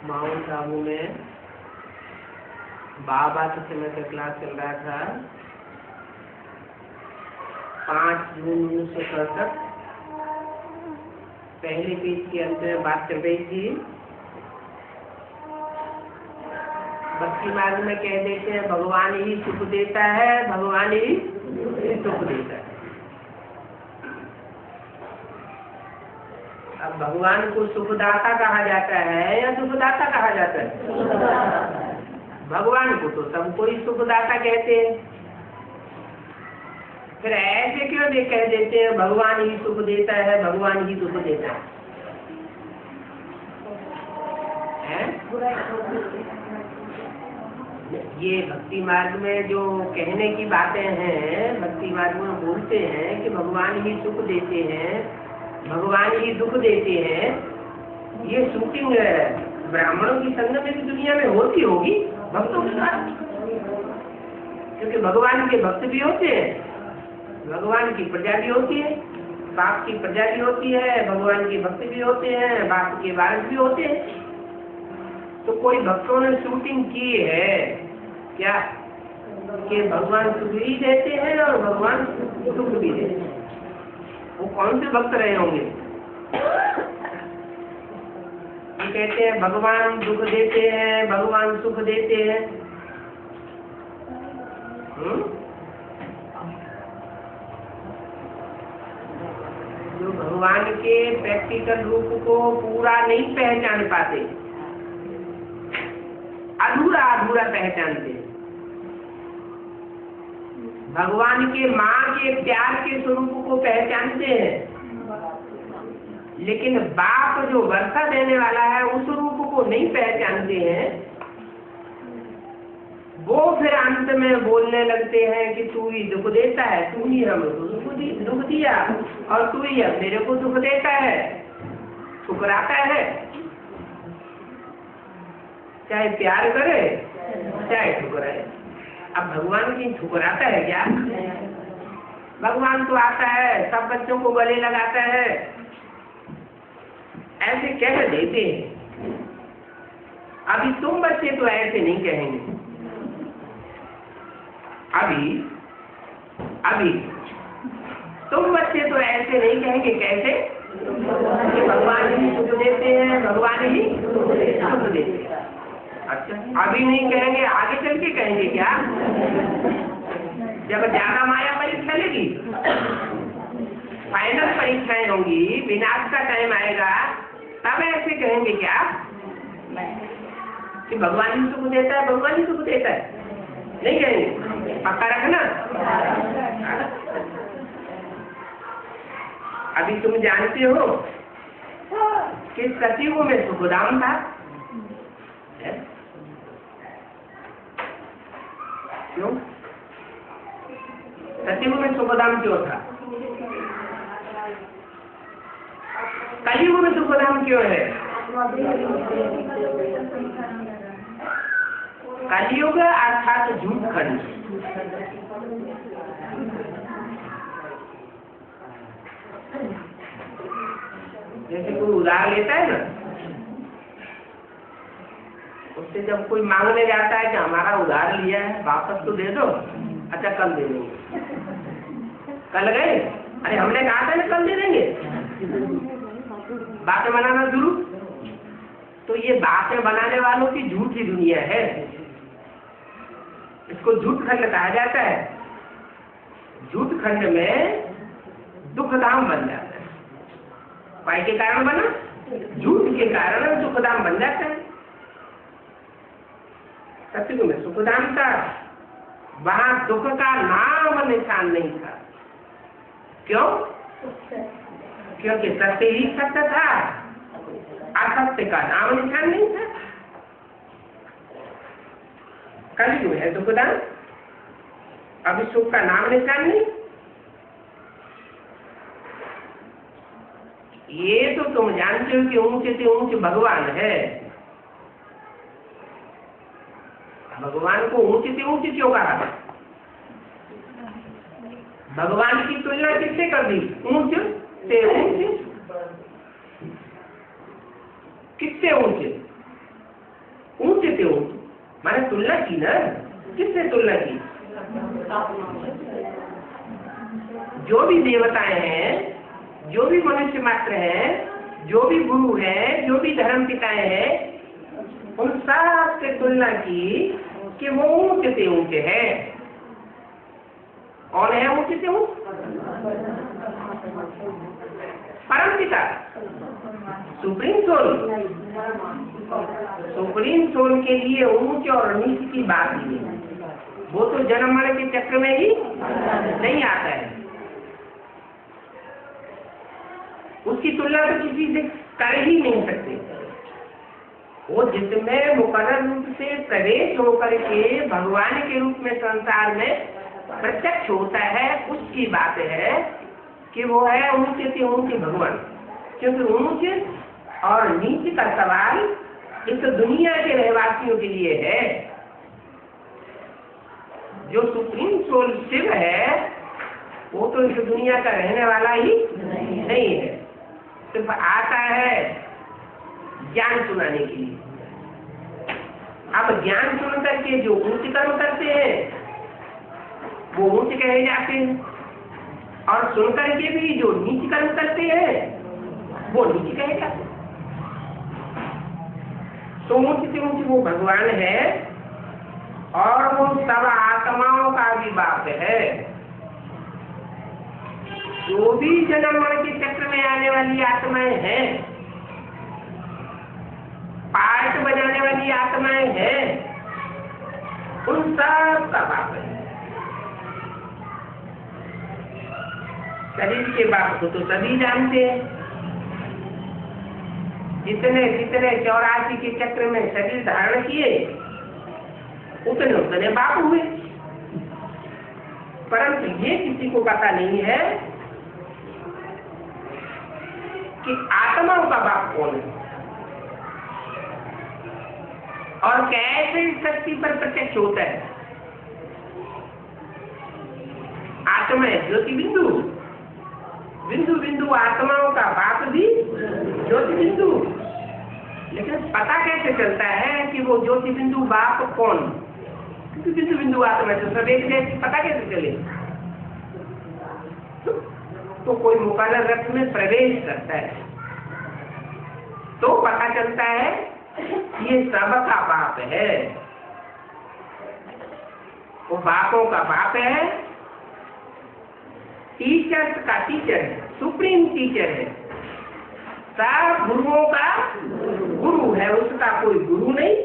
Mount Abu में बाबा के समय का क्लास चल रहा था। 5 जून 1967 पहले पेज के अंत में बात चल रही थी। भक्ति मार्ग में कह देते हैं भगवान ही सुख देता है, भगवान ही सुख देता है। अब भगवान को सुखदाता कहा जाता है या दुखदाता कहा जाता है? भगवान को तो सबको ही सुखदाता कहते हैं। फिर ऐसे क्यों कह देते हैं भगवान ही सुख देता है, भगवान ही दुख देता है? ये भक्ति मार्ग में जो कहने की बातें हैं, भक्ति मार्ग में बोलते हैं कि भगवान ही सुख देते हैं, भगवान ही दुख देते हैं। ये शूटिंग ब्राह्मणों की संगत इस दुनिया में होती होगी भक्तों के साथ, क्योंकि भगवान के भक्त भी होते हैं, भगवान की प्रजा भी होती है, बाप की प्रजा भी होती है, भगवान के भक्त भी होते हैं, बाप के वारिस भी होते हैं। तो कोई भक्तों ने शूटिंग की है क्या कि भगवान सुख भी देते हैं और भगवान दुख भी देते हैं? वो कौन से भक्त रहे होंगे? ये कहते हैं भगवान दुख देते हैं, भगवान सुख देते हैं। जो भगवान के प्रैक्टिकल रूप को पूरा नहीं पहचान पाते, अधूरा अधूरा पहचानते, भगवान के माँ के प्यार के स्वरूप को पहचानते हैं, लेकिन बाप जो वर्षा देने वाला है उस रूप को नहीं पहचानते हैं। वो फिर अंत में बोलने लगते हैं कि तू ही दुख देता है, तू ही हमको दुख दिया और तू ही अब मेरे को दुख देता है, ठुकराता है। चाहे प्यार करे चाहे ठुकराए। अब भगवान की ठुकराता है क्या? भगवान तो आता है, सब बच्चों को गले लगाता है, ऐसे कह देते हैं। अभी तुम बच्चे तो ऐसे नहीं कहेंगे। अभी तुम बच्चे तो ऐसे नहीं कहेंगे। कैसे? कि भगवान ही सुख देते हैं, भगवान ही सुख देते हैं। अच्छा, अभी नहीं कहेंगे, आगे चल के कहेंगे क्या? जब ज्यादा माया परीक्षा लेगी, फाइनल परीक्षाएं होंगी, विनाश का टाइम आएगा, तब ऐसे कहेंगे क्या कि भगवान ही सुख देता है, भगवान ही सुख देता है? नहीं कहेंगे। पक्का रखना। अभी तुम जानते हो कि सतयुग में सुखधाम था। क्यों सतयुग में सुखधाम क्यों था? कलयुग में सुखधाम क्यों है? कलयुग अर्थात झूठ खंड। जैसे कोई उधार लेता है ना, उससे जब कोई मांगने जाता है कि हमारा उधार लिया है वापस तो दे दो। अच्छा कल दे देंगे। कल गए, अरे हमने कहा था ना कल दे देंगे। बातें बनाना शुरू। तो ये बातें बनाने वालों की झूठी दुनिया है, इसको झूठ खंड कहा जाता है। झूठ खंड में दुखधाम बन जाता है। पाई के कारण बना, झूठ के कारण दुखधाम बन जाता है। सतयुग में सुखधाम था, वहां दुख का नाम निशान नहीं था। क्यों? क्योंकि सत्य ही सत्य था, असत्य का नाम निशान नहीं था। कलयुग है दुखधाम, अभी सुख का नाम निशान नहीं। ये तो तुम जानते हो कि ऊंचे से ऊंचे भगवान है। भगवान को ऊंचे से ऊंचे क्यों कहा? भगवान की तुलना किससे कर दी? ऊंचे से ऊंचे। किससे ऊंचे? मैंने तुलना की ना, किससे तुलना की? जो भी देवताएं हैं, जो भी मनुष्य मात्र हैं, जो भी गुरु हैं, जो भी धर्म पिताएं हैं, उन सब से तुलना की कि वो ऊंचे से ऊंचे हैं। कौन है ऊंचे से ऊंचे? परम पिता, सुप्रीम सोल। सुप्रीम सोल के लिए ऊंचे और नीचे की बात ही नहीं। वो तो जन्म मरण के चक्र में ही नहीं आता है। उसकी तुलना तो किसी से कर ही नहीं सकते। वो जिसमें मुकर्रर रूप से प्रवेश होकर के भगवान के रूप में संसार में प्रत्यक्ष होता है, उसकी बात है कि वो है ऊंचे से ऊंचे भगवान। क्योंकि ऊंचे और नीचे का सवाल इस दुनिया के रहवासियों के लिए है। जो सुप्रीम सोल शिव है, वो तो इस दुनिया का रहने वाला ही नहीं है। सिर्फ आता है ज्ञान सुनाने के लिए। अब ज्ञान सुन करके जो ऊंचे कर्म करते हैं वो ऊंचे कहे जाते हैं, और सुन करके भी जो नीचे कर्म करते हैं वो नीचे कहे जाते हैं। तो ऊंचे से ऊंचे वो भगवान है, और वो सब आत्माओं का भी बाप है। जो भी जन्म मरण के चक्र में आने वाली आत्माएं हैं, पार्ट बजाने वाली आत्माएं हैं, उन सब का बाप है। शरीर के बाप को तो सभी जानते हैं। जितने 84 के चक्र में शरीर धारण किए, उतने उतने बाप हुए। परंतु ये किसी को पता नहीं है कि आत्माओं का बाप कौन है और कैसे इस शक्ति पर प्रत्यक्ष होता है। आत्मा है ज्योति बिंदु, बिंदु बिंदु आत्माओं का बाप भी ज्योति बिंदु। लेकिन पता कैसे चलता है कि वो ज्योति बिंदु बाप कौन? क्योंकि बिंदु बिंदु आत्मा तो सब एक जैसे, पता कैसे चले? तो कोई मुकर्रर रथ में प्रवेश करता है तो पता चलता है ये सबका बाप है। वो बापों का बाप है, टीचर्स का टीचर है, सुप्रीम टीचर है, सब गुरुओं का गुरु है। उसका कोई गुरु नहीं,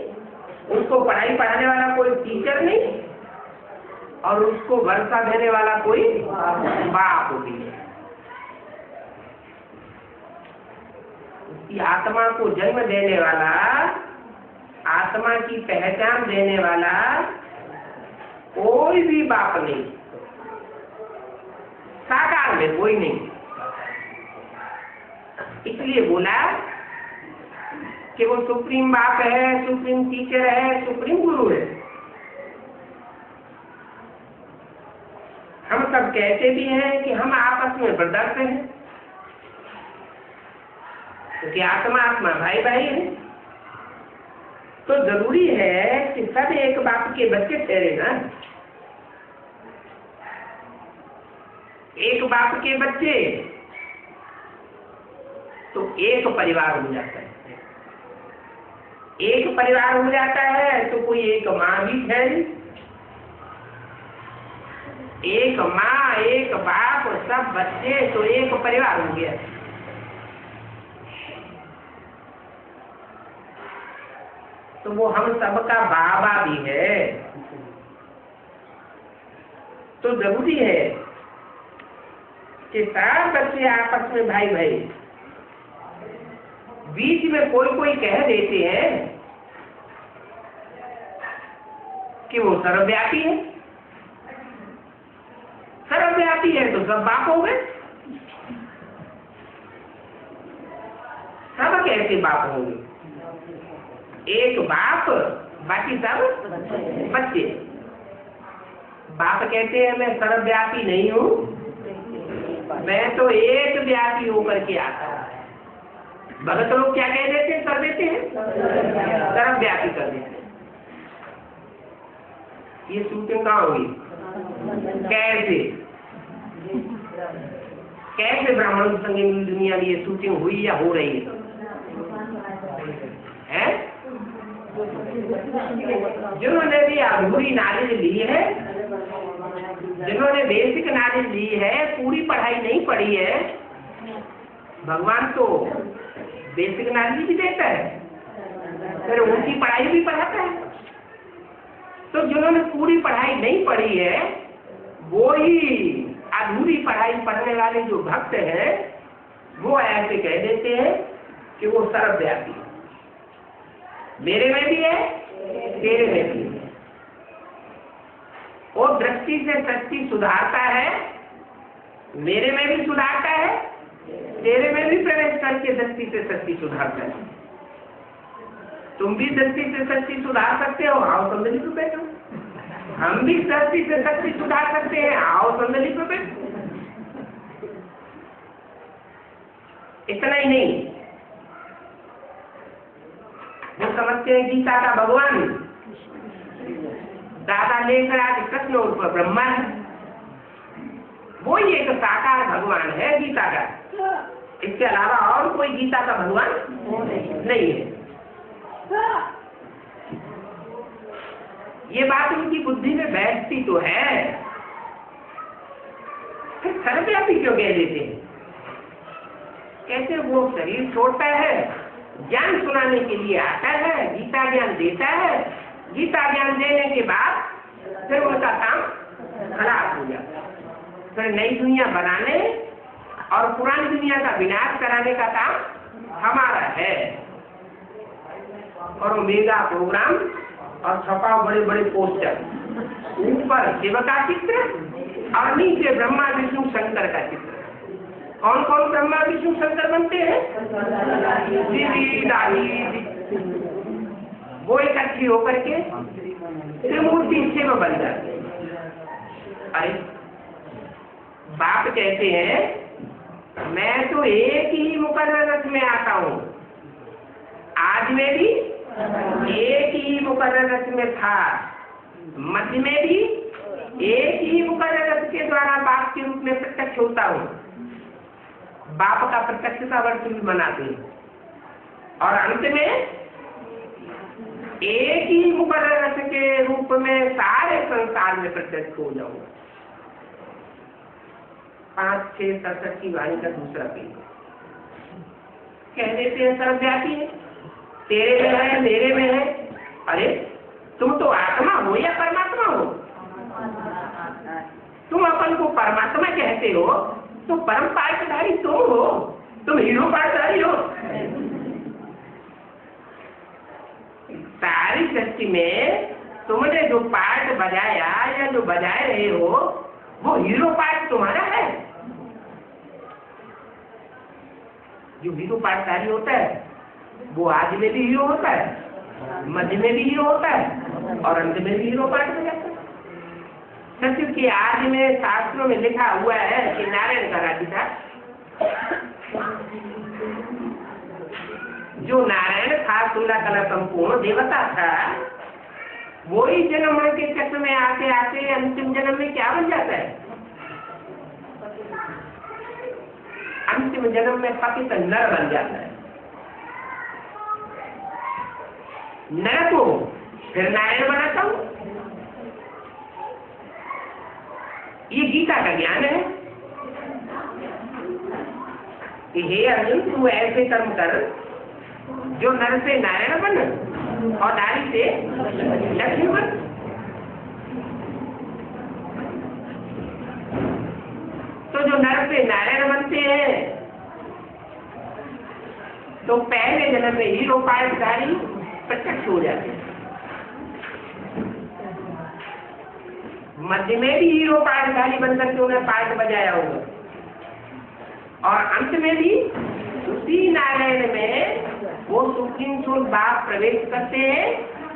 उसको पढ़ाई पढ़ाने वाला कोई टीचर नहीं, और उसको वर्षा देने वाला कोई बाप भी है। उसकी आत्मा को जन्म देने वाला, आत्मा की पहचान देने वाला कोई भी बाप नहीं, साकार में कोई नहीं। इसलिए बोला कि वो सुप्रीम बाप है, सुप्रीम टीचर है, सुप्रीम गुरु है। हम सब कहते भी हैं कि हम आपस में ब्रदर्स हैं, क्योंकि आत्मा आत्मा भाई भाई है। तो जरूरी है कि सब एक बाप के बच्चे ठहरे ना। एक बाप के बच्चे तो एक परिवार हो जाता है। एक परिवार हो जाता है तो कोई एक माँ भी ठहरी। एक माँ, एक बाप, सब बच्चे, तो एक परिवार हो गया। तो वो हम सबका बाबा भी है। तो जरूरी है कि सब बच्चे आपस में भाई भाई। बीच में कोई कोई कह देते हैं कि वो सर्वव्यापी है। सर्वव्यापी है तो सब बाप हो गए। सब कैसे बाप होंगे? एक बाप, बाकी सब बच्चे। बाप कहते हैं मैं सर्वव्यापी नहीं हूँ, मैं तो एक व्यापी होकर के आता हूँ। भगत लोग क्या कह देते हैं, कर देते हैं, सर्वव्यापी कर देते हैं। ये शूटिंग कहाँ हुई? कैसे कैसे ब्राह्मण संगीत दुनिया में ये शूटिंग हुई या हो रही है? जिन्होंने भी अधूरी नॉलेज ली है, जिन्होंने बेसिक नॉलेज ली है, पूरी पढ़ाई नहीं पढ़ी है, भगवान तो बेसिक नॉलेज भी देता है, फिर उनकी पढ़ाई भी पढ़ाता है। तो जिन्होंने पूरी पढ़ाई नहीं पढ़ी है, वो ही अधूरी पढ़ाई पढ़ने वाले जो भक्त हैं, वो ऐसे कह देते हैं कि वो सर्वव्यापी है, मेरे में भी है, तेरे में भी है। वो दृष्टि से सृष्टि सुधारता है, मेरे में भी सुधारता है, तेरे में भी प्रवेश करके दृष्टि से सृष्टि सुधारता है। तुम भी दृष्टि से सृष्टि सुधार सकते हो, आओ संदली पे बैठो। हम भी दृष्टि से सृष्टि सुधार सकते हैं, आओ संदली पे बैठो। इतना ही नहीं, वो समझते हैं गीता का भगवान दादा लेकर आज कृष्ण और ब्रह्मा है, वो ही एक साकार भगवान है गीता का। इसके अलावा और कोई गीता का भगवान नहीं है। ये बात उनकी बुद्धि में बैठती तो है, फिर सर्वव्यापी क्यों कह देते हैं? कैसे वो शरीर छोड़ता है, ज्ञान सुनाने के लिए आता है, गीता ज्ञान देता है, गीता ज्ञान देने के बाद फिर उनका काम खराब हो जाता है। फिर नई दुनिया बनाने और पुरानी दुनिया का विनाश कराने का काम हमारा है। और मेगा प्रोग्राम और छपाओ बड़े बड़े पोस्टर, ऊपर शिव का चित्र और नीचे ब्रह्मा विष्णु शंकर का चित्र। कौन कौन ब्रह्मा विष्णु शंकर बनते हैं? दीदी दादी वो इकट्ठी होकर के त्रिमूर्ति शिव बन जाते हैं। अरे बाप कहते हैं मैं तो एक ही मुकर्रर रथ में आता हूँ, आज में भी एक ही मुकर्रर रथ में था, मध्य में भी एक ही मुकर्रर रथ के द्वारा बाप के रूप में प्रत्यक्ष होता हूँ। बाप का प्रत्यक्षता वर्ष भी मनाते हैं और अंत में एक ही मुकर्रर रथ के रूप में सारे संसार में प्रत्यक्ष हो जाऊंगा। 5-6 की वाणी का दूसरा पेज कह देते हैं सर्वव्यापी है, तेरे में है, मेरे में है। अरे तुम तो आत्मा हो या परमात्मा हो? तुम अपन को परमात्मा कहते हो तो परम पाठधारी तुम हो, तुम हीरो पाठधारी हो। सारी सृष्टि में तुमने जो पाठ बजाया या जो बजाए रहे हो, वो हीरो पाठ तुम्हारा है। जो हीरो पाठधारी होता है वो आज में भी हीरो होता है, मध्य में भी हीरो होता है और अंत में भी हीरो पाठ बजाता है। सत्य के आज में शास्त्रों में लिखा हुआ है कि नारायण का राज्य था। जो नारायण था 16 कला संपूर्ण देवता था, वो ही जन्म के चक्र में आते आते अंतिम जन्म में क्या बन जाता है? अंतिम जन्म में पतित नर बन जाता है। नर को फिर नारायण बनाता हूं। ये गीता का ज्ञान है कि हे अर्जुन तू ऐसे कर्म कर जो नर से नारायण बन और नारी से लक्ष्मी बन। तो जो नर से नारायण बनते हैं तो पहले जन्म में हीरो पाठधारी प्रत्यक्ष हो जाते हैं, मध्य में भी हीरो पाठधारी बनकर के उन्हें पाठ बजाया होगा और अंत में भी उसी नारायण में वो सुप्रीम सोल बाप प्रवेश करते हैं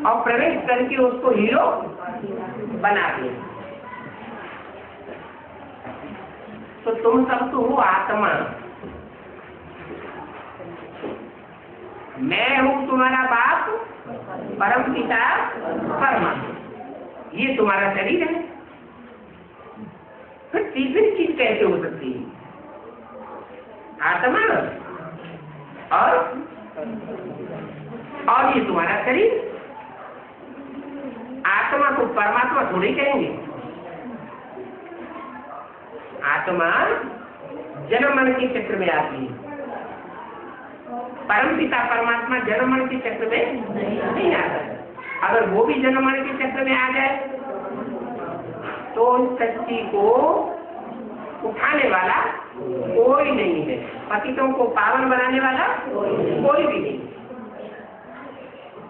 और प्रवेश करके उसको हीरो बनाते हैं। तो तुम सब तो हो आत्मा, मैं हूँ तुम्हारा बाप परम पिता परमात्मा। ये तुम्हारा शरीर है। फिर तीसरी चीज कैसे हो सकती है? आत्मा और ये तुम्हारा शरीर। आत्मा को परमात्मा थोड़ी कहेंगे। आत्मा जन्म मरण के चक्र में आती है। परम पिता परमात्मा जन्म मरण के चक्र में नहीं आता है। अगर वो भी जन्म मरण के चक्र में आ जाए तो सच्ची को उठाने वाला कोई नहीं है। पतितों को पावन बनाने वाला कोई भी नहीं।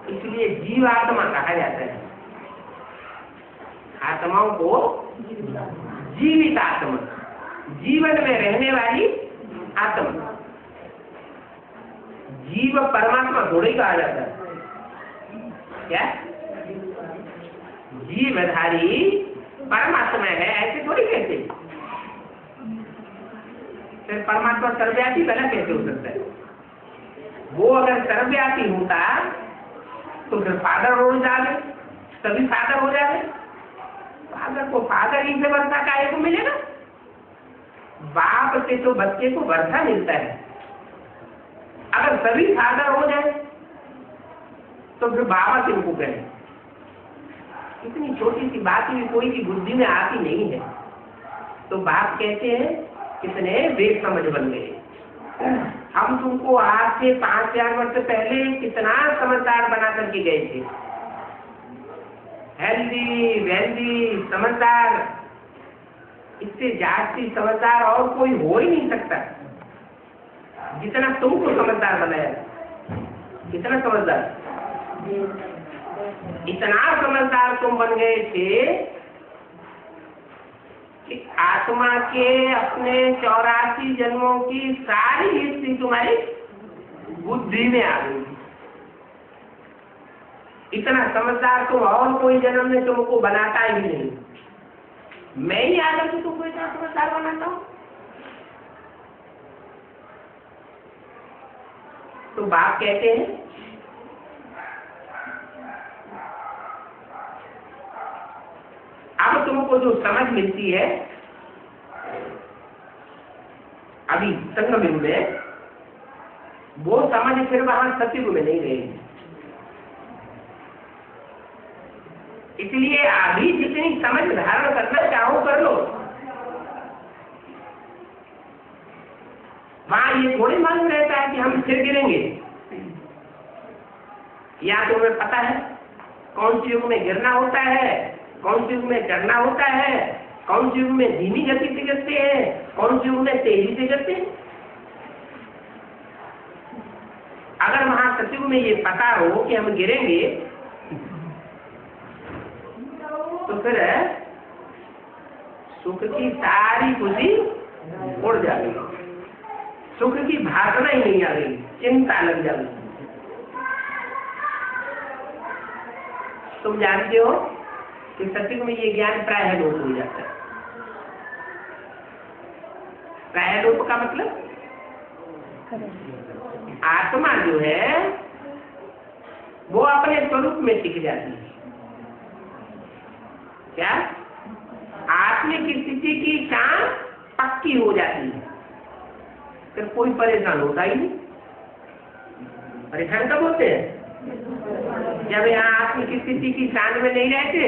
इसलिए जीवात्मा कहा जाता है। आत्माओं को जीवित आत्मा, जीवन में रहने वाली आत्मा। जीव परमात्मा थोड़ा ही कहा जाता है। क्या? जीवधारी परमात्मा है ऐसे थोड़ी कहते। फिर परमात्मा सर्वव्यापी भला कैसे हो सकता है? वो अगर सर्वव्यापी होता तो फिर फादर हो जाए, तभी फादर हो जाए। फादर को फादर ही से वर्षा काय को मिलेगा? बाप से तो बच्चे को वर्षा मिलता है। अगर सभी फादर हो जाए तो फिर बाबा से उनको कहें। इतनी छोटी सी बात भी कोई की बुद्धि में आती नहीं है। तो बाप कहते हैं कितने बेग समझ बन गए। हम तुमको आज से 5000 वर्ष पहले कितना समझदार बना करके गए थे। हेल्दी वेल्दी समझदार, इससे जास्ती समझदार और कोई हो ही नहीं सकता जितना तुमको समझदार बनाया। कितना समझदार, इतना समझदार तुम बन गए थे कि आत्मा के अपने 84 जन्मों की सारी हिस्ट्री तुम्हारी बुद्धि में आ गई। इतना समझदार तुम और कोई जन्म में तुमको बनाता ही नहीं। मैं ही आकर के तुमको इतना समझदार बनाता हूं। तो बाप कहते हैं अब तुमको जो समझ मिलती है अभी संगम युग में, वो समझ फिर वहां सतयुग में नहीं रहेगी। इसलिए अभी जितनी समझ धारण करना चाहो कर लो। वहां ये थोड़ी मालूम रहता है कि हम फिर गिरेंगे। या तो हमें पता है कौन सी युग में गिरना होता है, कौन सी युग में चढ़ना होता है, कौन सी युग में धीमी गति से गिरते हैं, कौन सी युग में तेजी से गिरते हैं। अगर वहां सतयुग में ये पता हो कि हम गिरेंगे तो फिर सुख की सारी खुशी उड़ जाएगी। सुख की भावना ही नहीं आ रही, चिंता लग जाएगी। तुम जानते हो कि सतयुग में ये ज्ञान प्रायः लोप हो जाता है। प्रायः लोप का मतलब आत्मा जो है वो अपने स्वरूप में टिक जाती है। क्या? आत्मिक स्थिति की शान पक्की हो जाती है। फिर कोई परेशान होता ही नहीं। परेशान कब होते हैं? जब यहाँ आत्मिक स्थिति की शान में नहीं रहते,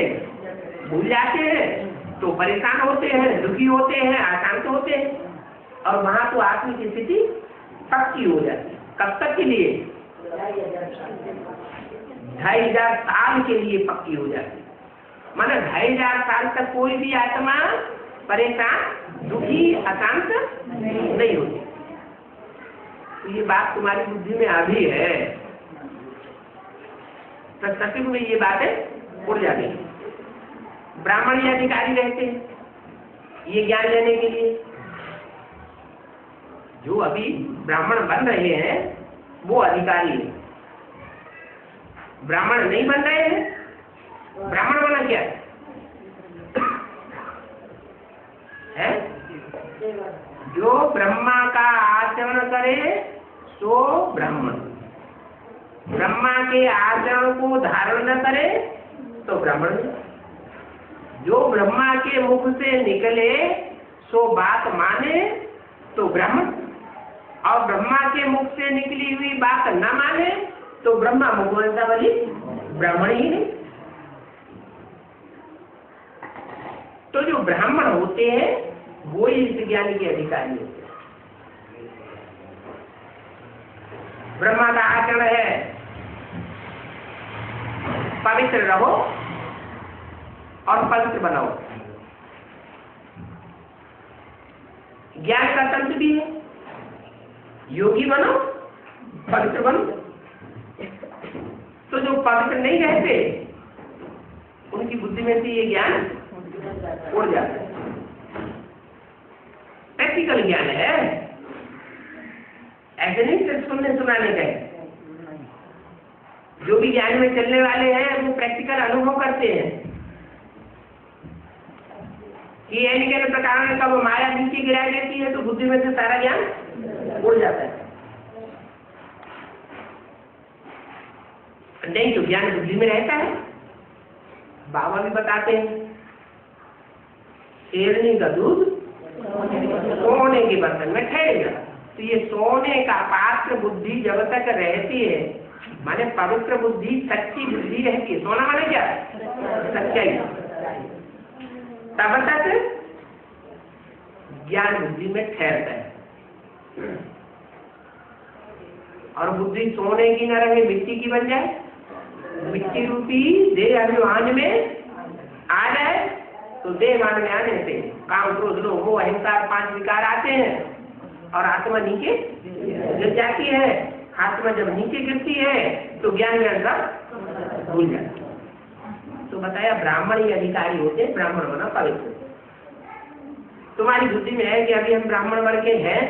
भूल जाते हैं तो परेशान होते हैं, दुखी होते हैं, अशांत होते हैं। और वहां तो आत्मिक स्थिति पक्की हो जाती है। कब तक के लिए? 2500 साल के लिए पक्की हो जाती है। माना 2500 साल तक कोई भी आत्मा परेशान, दुखी, अशांत नहीं होती। तो ये बात तुम्हारी बुद्धि में अभी है, तो सतयुग में ये बातें उड़ जाती है। ब्राह्मण ही अधिकारी रहते हैं ये ज्ञान लेने के लिए। जो अभी ब्राह्मण बन रहे हैं वो अधिकारी है। ब्राह्मण नहीं बन रहे हैं, ब्राह्मण बना क्या है? जो ब्रह्मा का आचरण करे सो ब्राह्मण। ब्रह्मा के आचरण को धारण न करे तो ब्राह्मण नहीं। जो ब्रह्मा के मुख से निकले सो बात माने तो ब्राह्मण, और ब्रह्मा के मुख से निकली हुई बात न माने तो ब्रह्मा मुखवंशावली ब्राह्मण ही नहीं। तो जो ब्राह्मण होते हैं वो ही इस ज्ञान के अधिकारी होते हैं। ब्रह्मा का आचरण है पवित्र रहो और पवित्र बनाओ। ज्ञान का तंत्र भी है, योगी बनो पवित्र बनो। तो जो पवित्र नहीं रहते उनकी बुद्धि में से ये ज्ञान उड़ जाता है। प्रैक्टिकल ज्ञान है, ऐसे नहीं सिर्फ सुनने सुनाने का है। जो भी ज्ञान में चलने वाले हैं वो प्रैक्टिकल अनुभव करते हैं कि एनिकल प्रकार में कब माया नीचे गिरा देती है तो बुद्धि में से सारा ज्ञान उड़ जाता है। नहीं तो ज्ञान बुद्धि में रहता है। बाबा भी बताते हैं शेरनी का दूध सोने के बर्तन में ठहरेगा। तो ये सोने का पात्र बुद्धि जब तक रहती है, माने पवित्र बुद्धि, सच्ची बुद्धि रहती है। सोना माने क्या? सच्चाई। तब तक ज्ञान बुद्धि में ठहरता है। और बुद्धि सोने की न रहे मिट्टी की बन जाए, मिट्टी रूपी देह अभिमान में आ जाए तो देह मान में आने से काम, क्रोध, लोभ, मोह, अहंकार 5 विकार आते हैं और आत्मा नीचे गिर जाती है। आत्मा जब नीचे गिरती है तो ज्ञान में अंदर भूल जाता है। तो बताया ब्राह्मण ही अधिकारी होते हैं, ब्राह्मण बना पवित्र। तुम्हारी बुद्धि में है कि अभी हम ब्राह्मण वर्ग के हैं,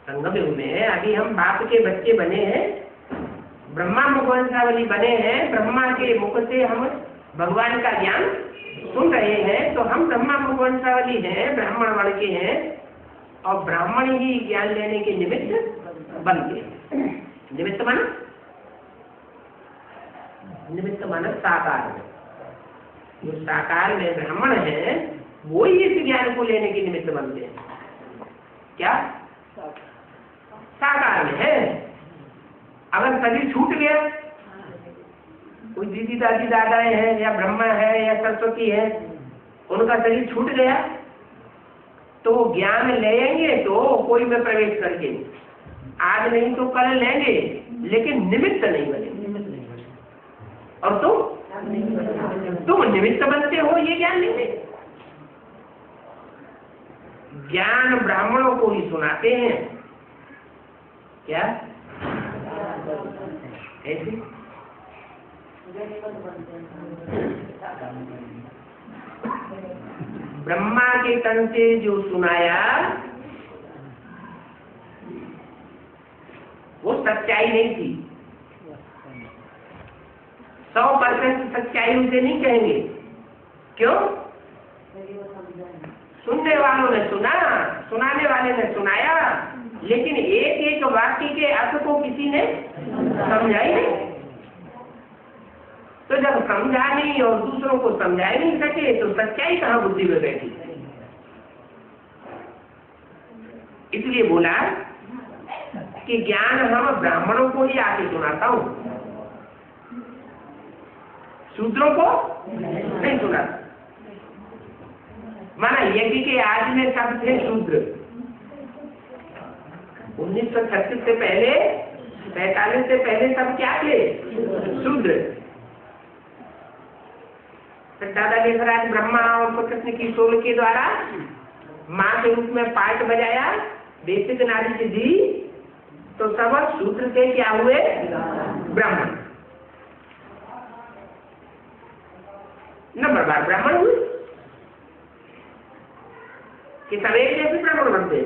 संगम में अभी हम बाप के बच्चे बने हैं, ब्रह्मा मुखवंशावली बने हैं, ब्रह्मा के मुख से हम भगवान का ज्ञान सुन रहे हैं। तो हम ब्रह्मा मुखवंशावली हैं, ब्राह्मण वर्ग के हैं, और ब्राह्मण ही ज्ञान लेने के निमित्त बनते हैं। निमित्त माना? निमित्त माना साकार में। जो साकार में ब्राह्मण है वो ही इस ज्ञान को लेने के निमित्त बनते हैं। क्या? साकार में है। अगर शरीर छूट गया, कोई दीदी दादी दादाएं हैं या ब्रह्मा है या सरस्वती है, उनका शरीर छूट गया तो वो ज्ञान लेंगे तो कोई में प्रवेश करके, आज नहीं तो कल लेंगे, लेकिन निमित्त नहीं बनेंगे। और तुम निमित्त बनते हो ये ज्ञान लेंगे। ज्ञान ब्राह्मणों को ही सुनाते हैं। क्या ऐसे? ब्रह्मा के तन से जो सुनाया वो सच्चाई नहीं थी। 100% सच्चाई उसे नहीं कहेंगे। क्यों? सुनने वालों ने सुना, सुनाने वाले ने सुनाया, लेकिन एक एक वाक्य के अर्थ को किसी ने समझा ही नहीं। तो जब समझा नहीं और दूसरों को समझा ही नहीं सके तो सच्चाई कहाँ बुद्धि में बैठी। इसलिए बोला कि ज्ञान हम ब्राह्मणों को ही आके सुनाता हूं, शूद्रों को नहीं सुनाता। माना यज्ञ के आज में सब थे शूद्र। 1936 से पहले, 45 से पहले सब क्या थे? शूद्र। दादा देवराज ब्रह्मा और कृष्ण की सोल के द्वारा माँ के रूप में पाठ बजाया, बेसिक नारी दी, तो सब शूद्र से क्या हुए? ब्राह्मण। नंबर बार ब्राह्मण हुए कि सवेरे जैसे ब्राह्मण बनते,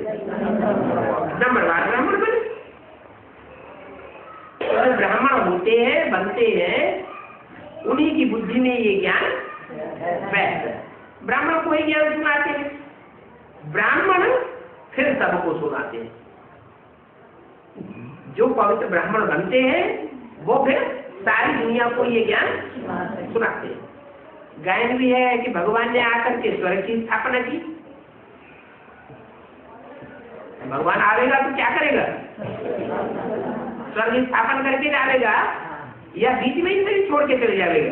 नंबर बार ब्राह्मण बने। तो ब्राह्मण होते हैं, बनते हैं, उन्हीं की बुद्धि में ये ज्ञान बैठता है। ब्राह्मण को ही ज्ञान सुनाते हैं, ब्राह्मण फिर सबको सुनाते हैं। जो पवित्र ब्राह्मण बनते हैं वो फिर सारी दुनिया को ये ज्ञान सुनाते हैं। गायन भी है कि भगवान ने आकर के स्वर्ग की स्थापना की। भगवान आवेगा तो क्या करेगा? स्वर्ग स्थापन करके जाएगा या बीच में ही छोड़ के चले जाएगा?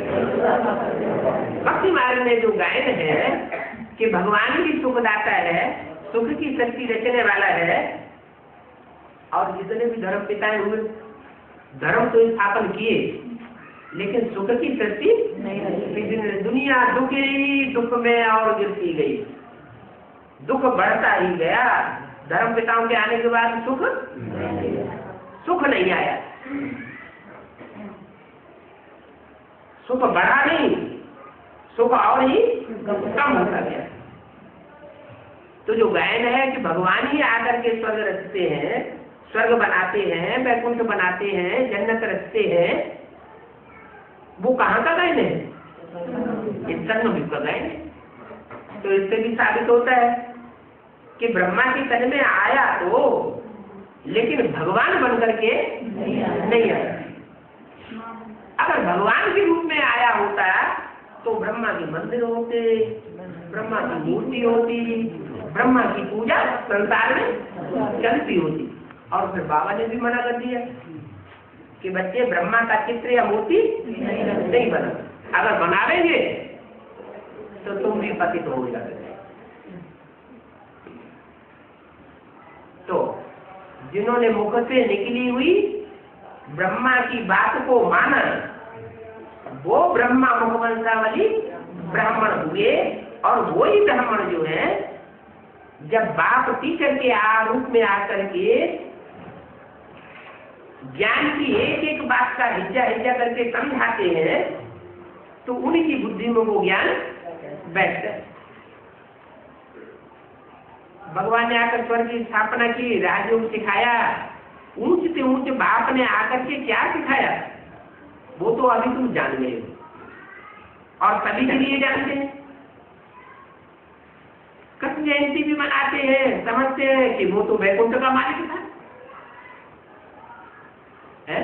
भक्ति मार्ग में जो गायन है कि भगवान भी सुखदाता है, सुख की शक्ति रचने वाला है, और जितने भी धर्म पिताएं हुए धर्म तो स्थापन किए लेकिन सुख की शक्ति नहीं। दुनिया दुख ही दुख में और गिरती गई, दुख बढ़ता ही गया। धर्म पिताओं के आने के बाद सुख नहीं आया, सुख बढ़ा नहीं, सुख और ही कम होता गया। तो जो गायन है कि भगवान ही आकर के स्वर्ग रचते हैं, स्वर्ग बनाते हैं, वैकुंठ बनाते हैं, जन्नत रचते हैं, वो कहाँ का गायन है? इस संगम का गायन है। तो इससे भी साबित होता है कि ब्रह्मा के तन में आया तो, लेकिन भगवान बनकर के नहीं आया। अगर भगवान के रूप में आया होता तो ब्रह्मा के मंदिर होते, ब्रह्मा की मूर्ति होती, ब्रह्मा की पूजा संसार में चलती होती। और फिर बाबा ने भी मना कर दिया कि बच्चे ब्रह्मा का चित्र या मूर्ति नहीं बना, अगर बनावेंगे तो तुम भी पतित हो जाओगे। तो जिन्होंने मुख से निकली हुई ब्रह्मा की बात को माना, वो ब्रह्मा मुखवंशावली ब्राह्मण हुए। और वही ब्राह्मण जो है जब बाप टीचर के रूप में आकर के ज्ञान की एक एक बात का हिज्जा करके समझाते हैं तो उनकी बुद्धि में वो ज्ञान बैठता है। भगवान ने आकर स्वर्ग की स्थापना की, राजयोग सिखाया, ऊंच से ऊंच बाप ने आकर के क्या सिखाया वो तो अभी तुम जान गए हो और सभी के लिए जानते हैं। कृष्ण जयंती भी मनाते हैं, समझते हैं कि वो तो वैकुंठ का मालिक था, है?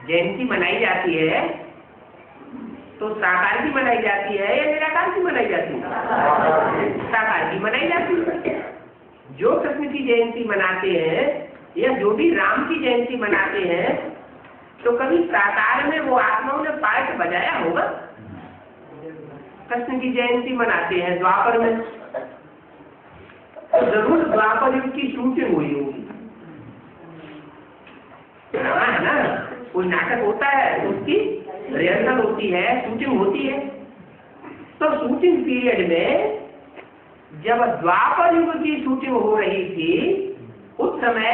जयंती मनाई जाती है तो साकार की मनाई जाती है या निराकार की मनाई जाती है? साकार की मनाई जाती है। जो कृष्ण की जयंती मनाते हैं या जो भी राम की जयंती मनाते हैं तो कभी साकार में वो आत्माओं ने पार्ट बजाया होगा? कृष्ण की जयंती मनाते हैं द्वापर में, तो जरूर द्वापर युग की शूटिंग हुई होगी, है ना? कोई नाटक होता है उसकी रिहर्सल होती है, शूटिंग होती है। तो शूटिंग पीरियड में जब द्वापर युग की शूटिंग हो रही थी उस समय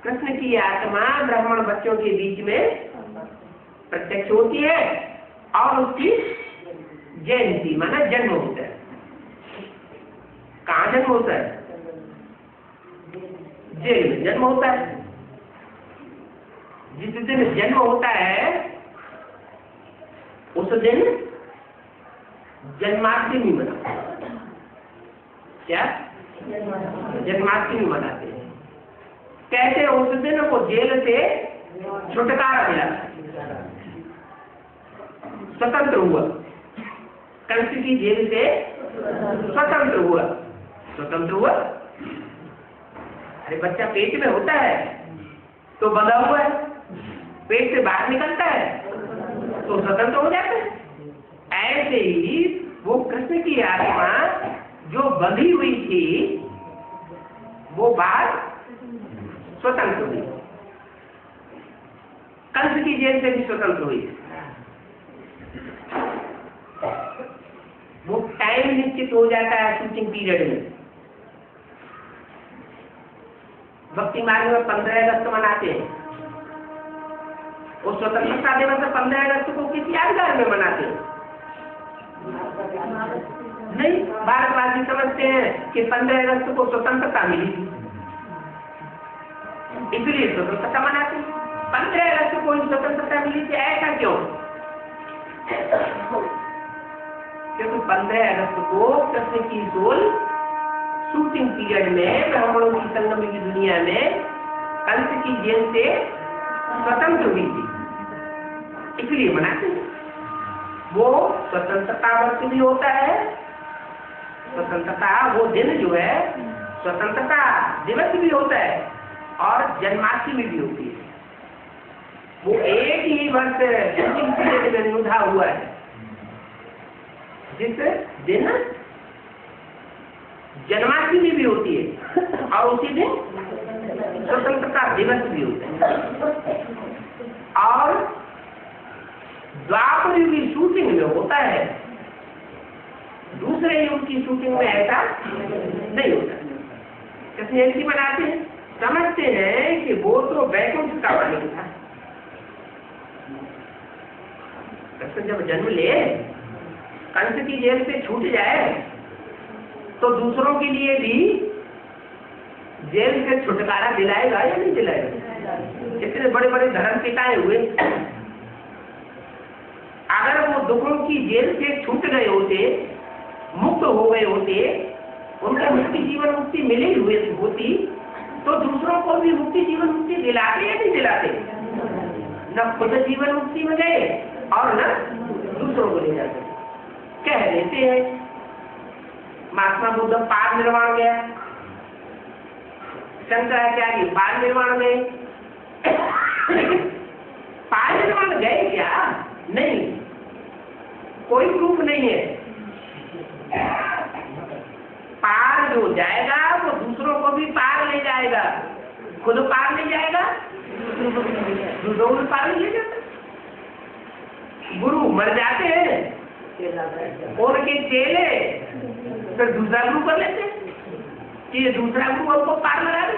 कृष्ण की आत्मा ब्राह्मण बच्चों के बीच में प्रत्यक्ष होती है और उसकी जयंती माना जन्म होता है। कहाँ जन्म होता है? जेल में जन्म होता है। जिस दिन जन्म होता है उस दिन जन्माष्टमी मनाते हैं। क्या? जन्माष्टमी मनाते हैं। कैसे? उस दिन को जेल से छुटकारा मिला, स्वतंत्र हुआ, कंस की जेल से स्वतंत्र हुआ। अरे बच्चा पेट में होता है तो बंधा हुआ है, पेट से बाहर निकलता है तो स्वतंत्र हो जाता है। ऐसे ही वो कृष्ण की आत्मा जो बंधी हुई थी वो बाहर स्वतंत्र हुई, कंस की जेल से भी स्वतंत्र हुई। वो टाइम निश्चित हो जाता है शूटिंग पीरियड में। भक्ति मार्ग में 15 अगस्त मनाते हैं। वो स्वतंत्रता दिवस 15 अगस्त को किस यादगार में मनाते हैं? नहीं, भारतवासी समझते हैं कि 15 अगस्त को स्वतंत्रता मिली इसलिए स्वतंत्रता मनाते हैं। 15 अगस्त को स्वतंत्रता मिली थी, ऐसा क्यों? क्योंकि 15 अगस्त को कृष्ण की सोल शूटिंग पीरियड में ब्राह्मणों की संगम की दुनिया में कंस की जेल से स्वतंत्र हुई थी, इसलिए मनाते हैं। वो स्वतंत्रता वर्ष भी होता है, स्वतंत्रता वो दिन जो है स्वतंत्रता दिवस भी होता है, और जन्माष्टमी भी होती है। वो एक ही वर्ष निरुद्धा हुआ है, जिस दिन जन्माष्टमी भी होती है और उसी दिन स्वतंत्रता दिवस भी होता है। और द्वापर युग की शूटिंग में होता है, दूसरे युग की शूटिंग में ऐसा नहीं होता। कृष्ण जयंती मनाते हैं, समझते हैं कि वो तो वैकुंठ का मालिक था। कृष्ण जब जन्म ले, कंस की जेल से छूट जाए, तो दूसरों के लिए भी जेल से छुटकारा दिलाएगा या नहीं दिलाएगा? कितने बड़े बड़े धर्म पिताएं हुए, अगर वो दुखों की जेल से छूट गए होते, मुक्त हो गए होते, उनको मुक्ति जीवन मुक्ति मिली हुई होती, तो दूसरों को भी मुक्ति जीवन मुक्ति दिलाते या नहीं दिलाते? न खुद जीवन मुक्ति में गए और न दूसरों को ले जाते। कह देते हैं महात्मा बुद्ध पाद निर्माण गया, शंकराचार्य पाद निर्माण गए। पाद निर्माण गए क्या? नहीं, कोई प्रूफ नहीं है। पार जो जाएगा वो दूसरों को भी पार ले जाएगा, खुद पार ले जाएगा, दूसरों को पार ले जाता। गुरु मर जाते हैं और के चेले फिर दूसरा गुरु कर लेते कि ये दूसरा गुरु हमको पार लगा दे।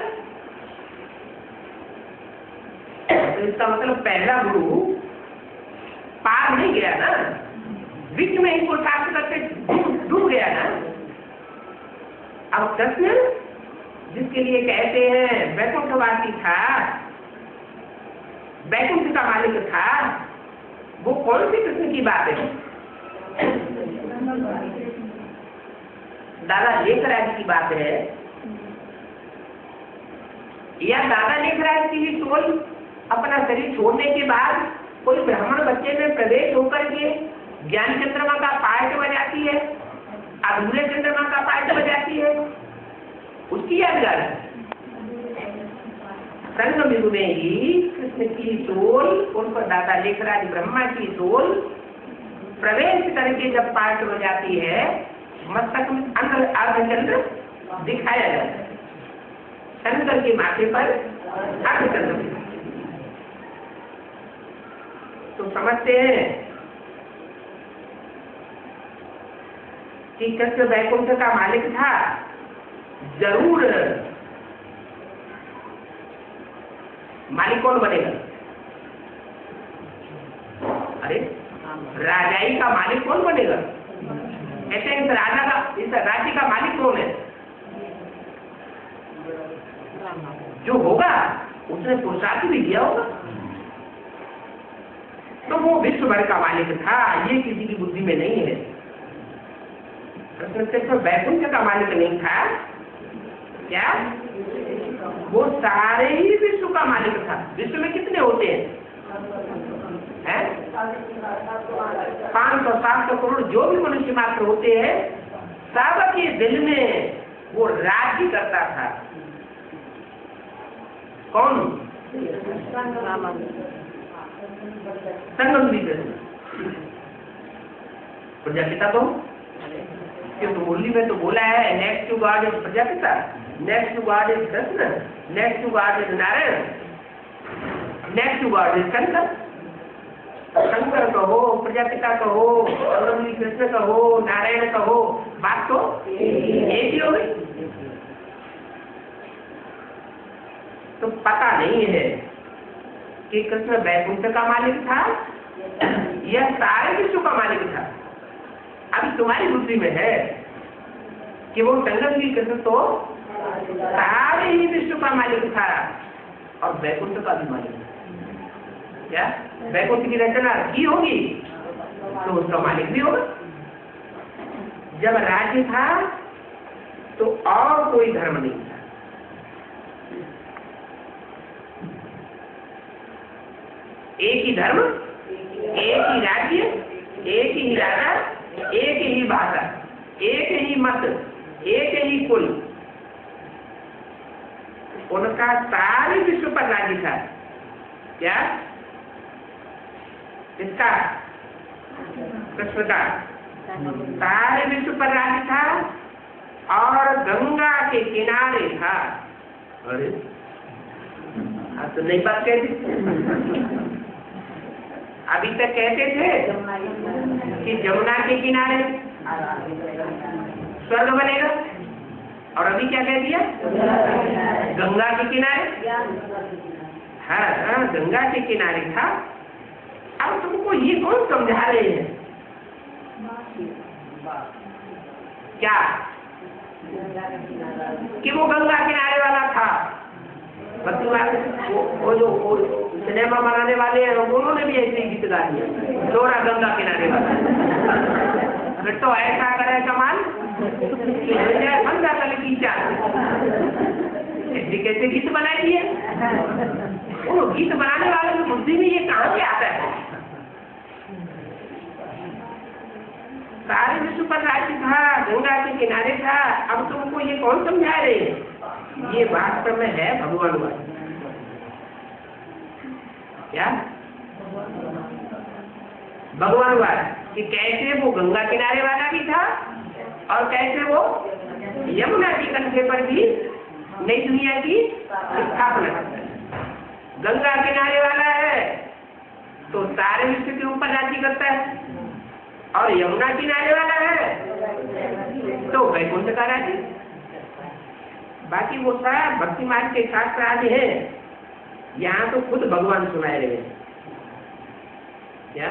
तो इसका मतलब पहला गुरु पार नहीं गया ना, बीच में ही पुरुषार्थ करके डूब गया ना। अब कृष्ण जिसके लिए कहते हैं वैकुंठवासी था, वैकुंठ का मालिक था, वो कौन सी कृष्ण की बात है? दादा लेखराज की बात है, या दादा लेखराज की ही सोल अपना शरीर छोड़ने के बाद कोई ब्राह्मण बच्चे में प्रवेश होकर के ज्ञान चंद्रमा का पाठ बजाती है, अधूरे चंद्रमा का पाठ बजाती है, उसकी यादगार है। संगम युग में ही कृष्ण की सोल, उनको दादा लेखराज ब्रह्मा की सोल प्रवेश करके जब पाठ बजाती है, मस्तक में अर्धचंद्र दिखाया जाता है, शंकर के माथे पर अर्धचंद्र। तो समझते हैं कि कृष्ण वैकुंठ का मालिक था, जरूर मालिक कौन बनेगा? अरे राजाई का मालिक कौन बनेगा? ऐसे इस राजा का, इस राज्य का मालिक कौन है? जो होगा उसने पुरुषार्थ भी किया होगा, तो वो विश्व भर का मालिक था। ये किसी की बुद्धि में नहीं है। कृष्ण सिर्फ वैकुंठ का मालिक नहीं था, क्या वो सारे ही विश्व का मालिक था। विश्व में कितने होते हैं? 500-700 करोड़ जो भी मनुष्य मात्र होते हैं, सबके दिल में वो राज्य करता था। कौन? संगम प्रजापिता को, क्योंकि मुरली में तो बोला है next to God is Prajapita, next to God is Krishna, next to God is Narayan, next to God is Shankar. Shankar कहो, प्रजापिता कहो, कृष्ण कहो, नारायण कहो, बात तो एक ही हो गई। तो पता नहीं है कि कृष्ण वैकुंठ का मालिक था या सारे विश्व का मालिक था। अब तुम्हारी बुद्धि में है कि वो संगम कृष्ण तो सारे ही विश्व का मालिक था और वैकुंठ का भी मालिक था। क्या वैकुंठ की रचना की होगी तो उसका मालिक भी होगा। जब राज्य था तो और कोई धर्म नहीं था। एक ही धर्म, एक ही राज्य, एक ही राजा, एक ही भाषा, एक ही मत, एक ही कुल, उनका सारे विश्व पर राज्य था। क्या? किसका? कृष्ण का सारे विश्व पर राज्य था और गंगा के किनारे था। अरे अब तो नहीं बात कहती। अभी तक कहते थे कि जमुना के किनारे स्वर्ग बनेगा, और अभी क्या कह दिया? गंगा के किनारे। हाँ, गंगा के किनारे था। अब तुमको ये कौन समझा रहे हैं? क्या कि वो गंगा किनारे वाला था? वो जो सिनेमा बनाने वाले हैं उन्होंने भी ऐसे ही गीत गा दिया, डोरा गंगा किनारे वाला। फिर तो ऐसा करे कमाल बंदा कल की ऐसे कैसे गीत बनाए दिए? वो गीत बनाने वाले की बुद्धि में ये कहाँ से आता है? सारे विश्व पर राज्य था, गंगा के किनारे था। अब तुमको ये कौन समझा रहे हैं? ये वास्तव में है भगवानवाद। क्या? भगवानवाद कि कैसे वो गंगा किनारे वाला भी था और कैसे वो यमुना के कंठे पर भी नई दुनिया की स्थापना करता है। गंगा किनारे वाला है तो सारे विश्व के ऊपर राज्य करता है, और यमुना किनारे वाला है तो वैकुंठ का राज्य। बाकी वो सब भक्ति मार्ग के शास्त्र आदि है, यहाँ तो खुद भगवान सुनाए रहे हैं। क्या?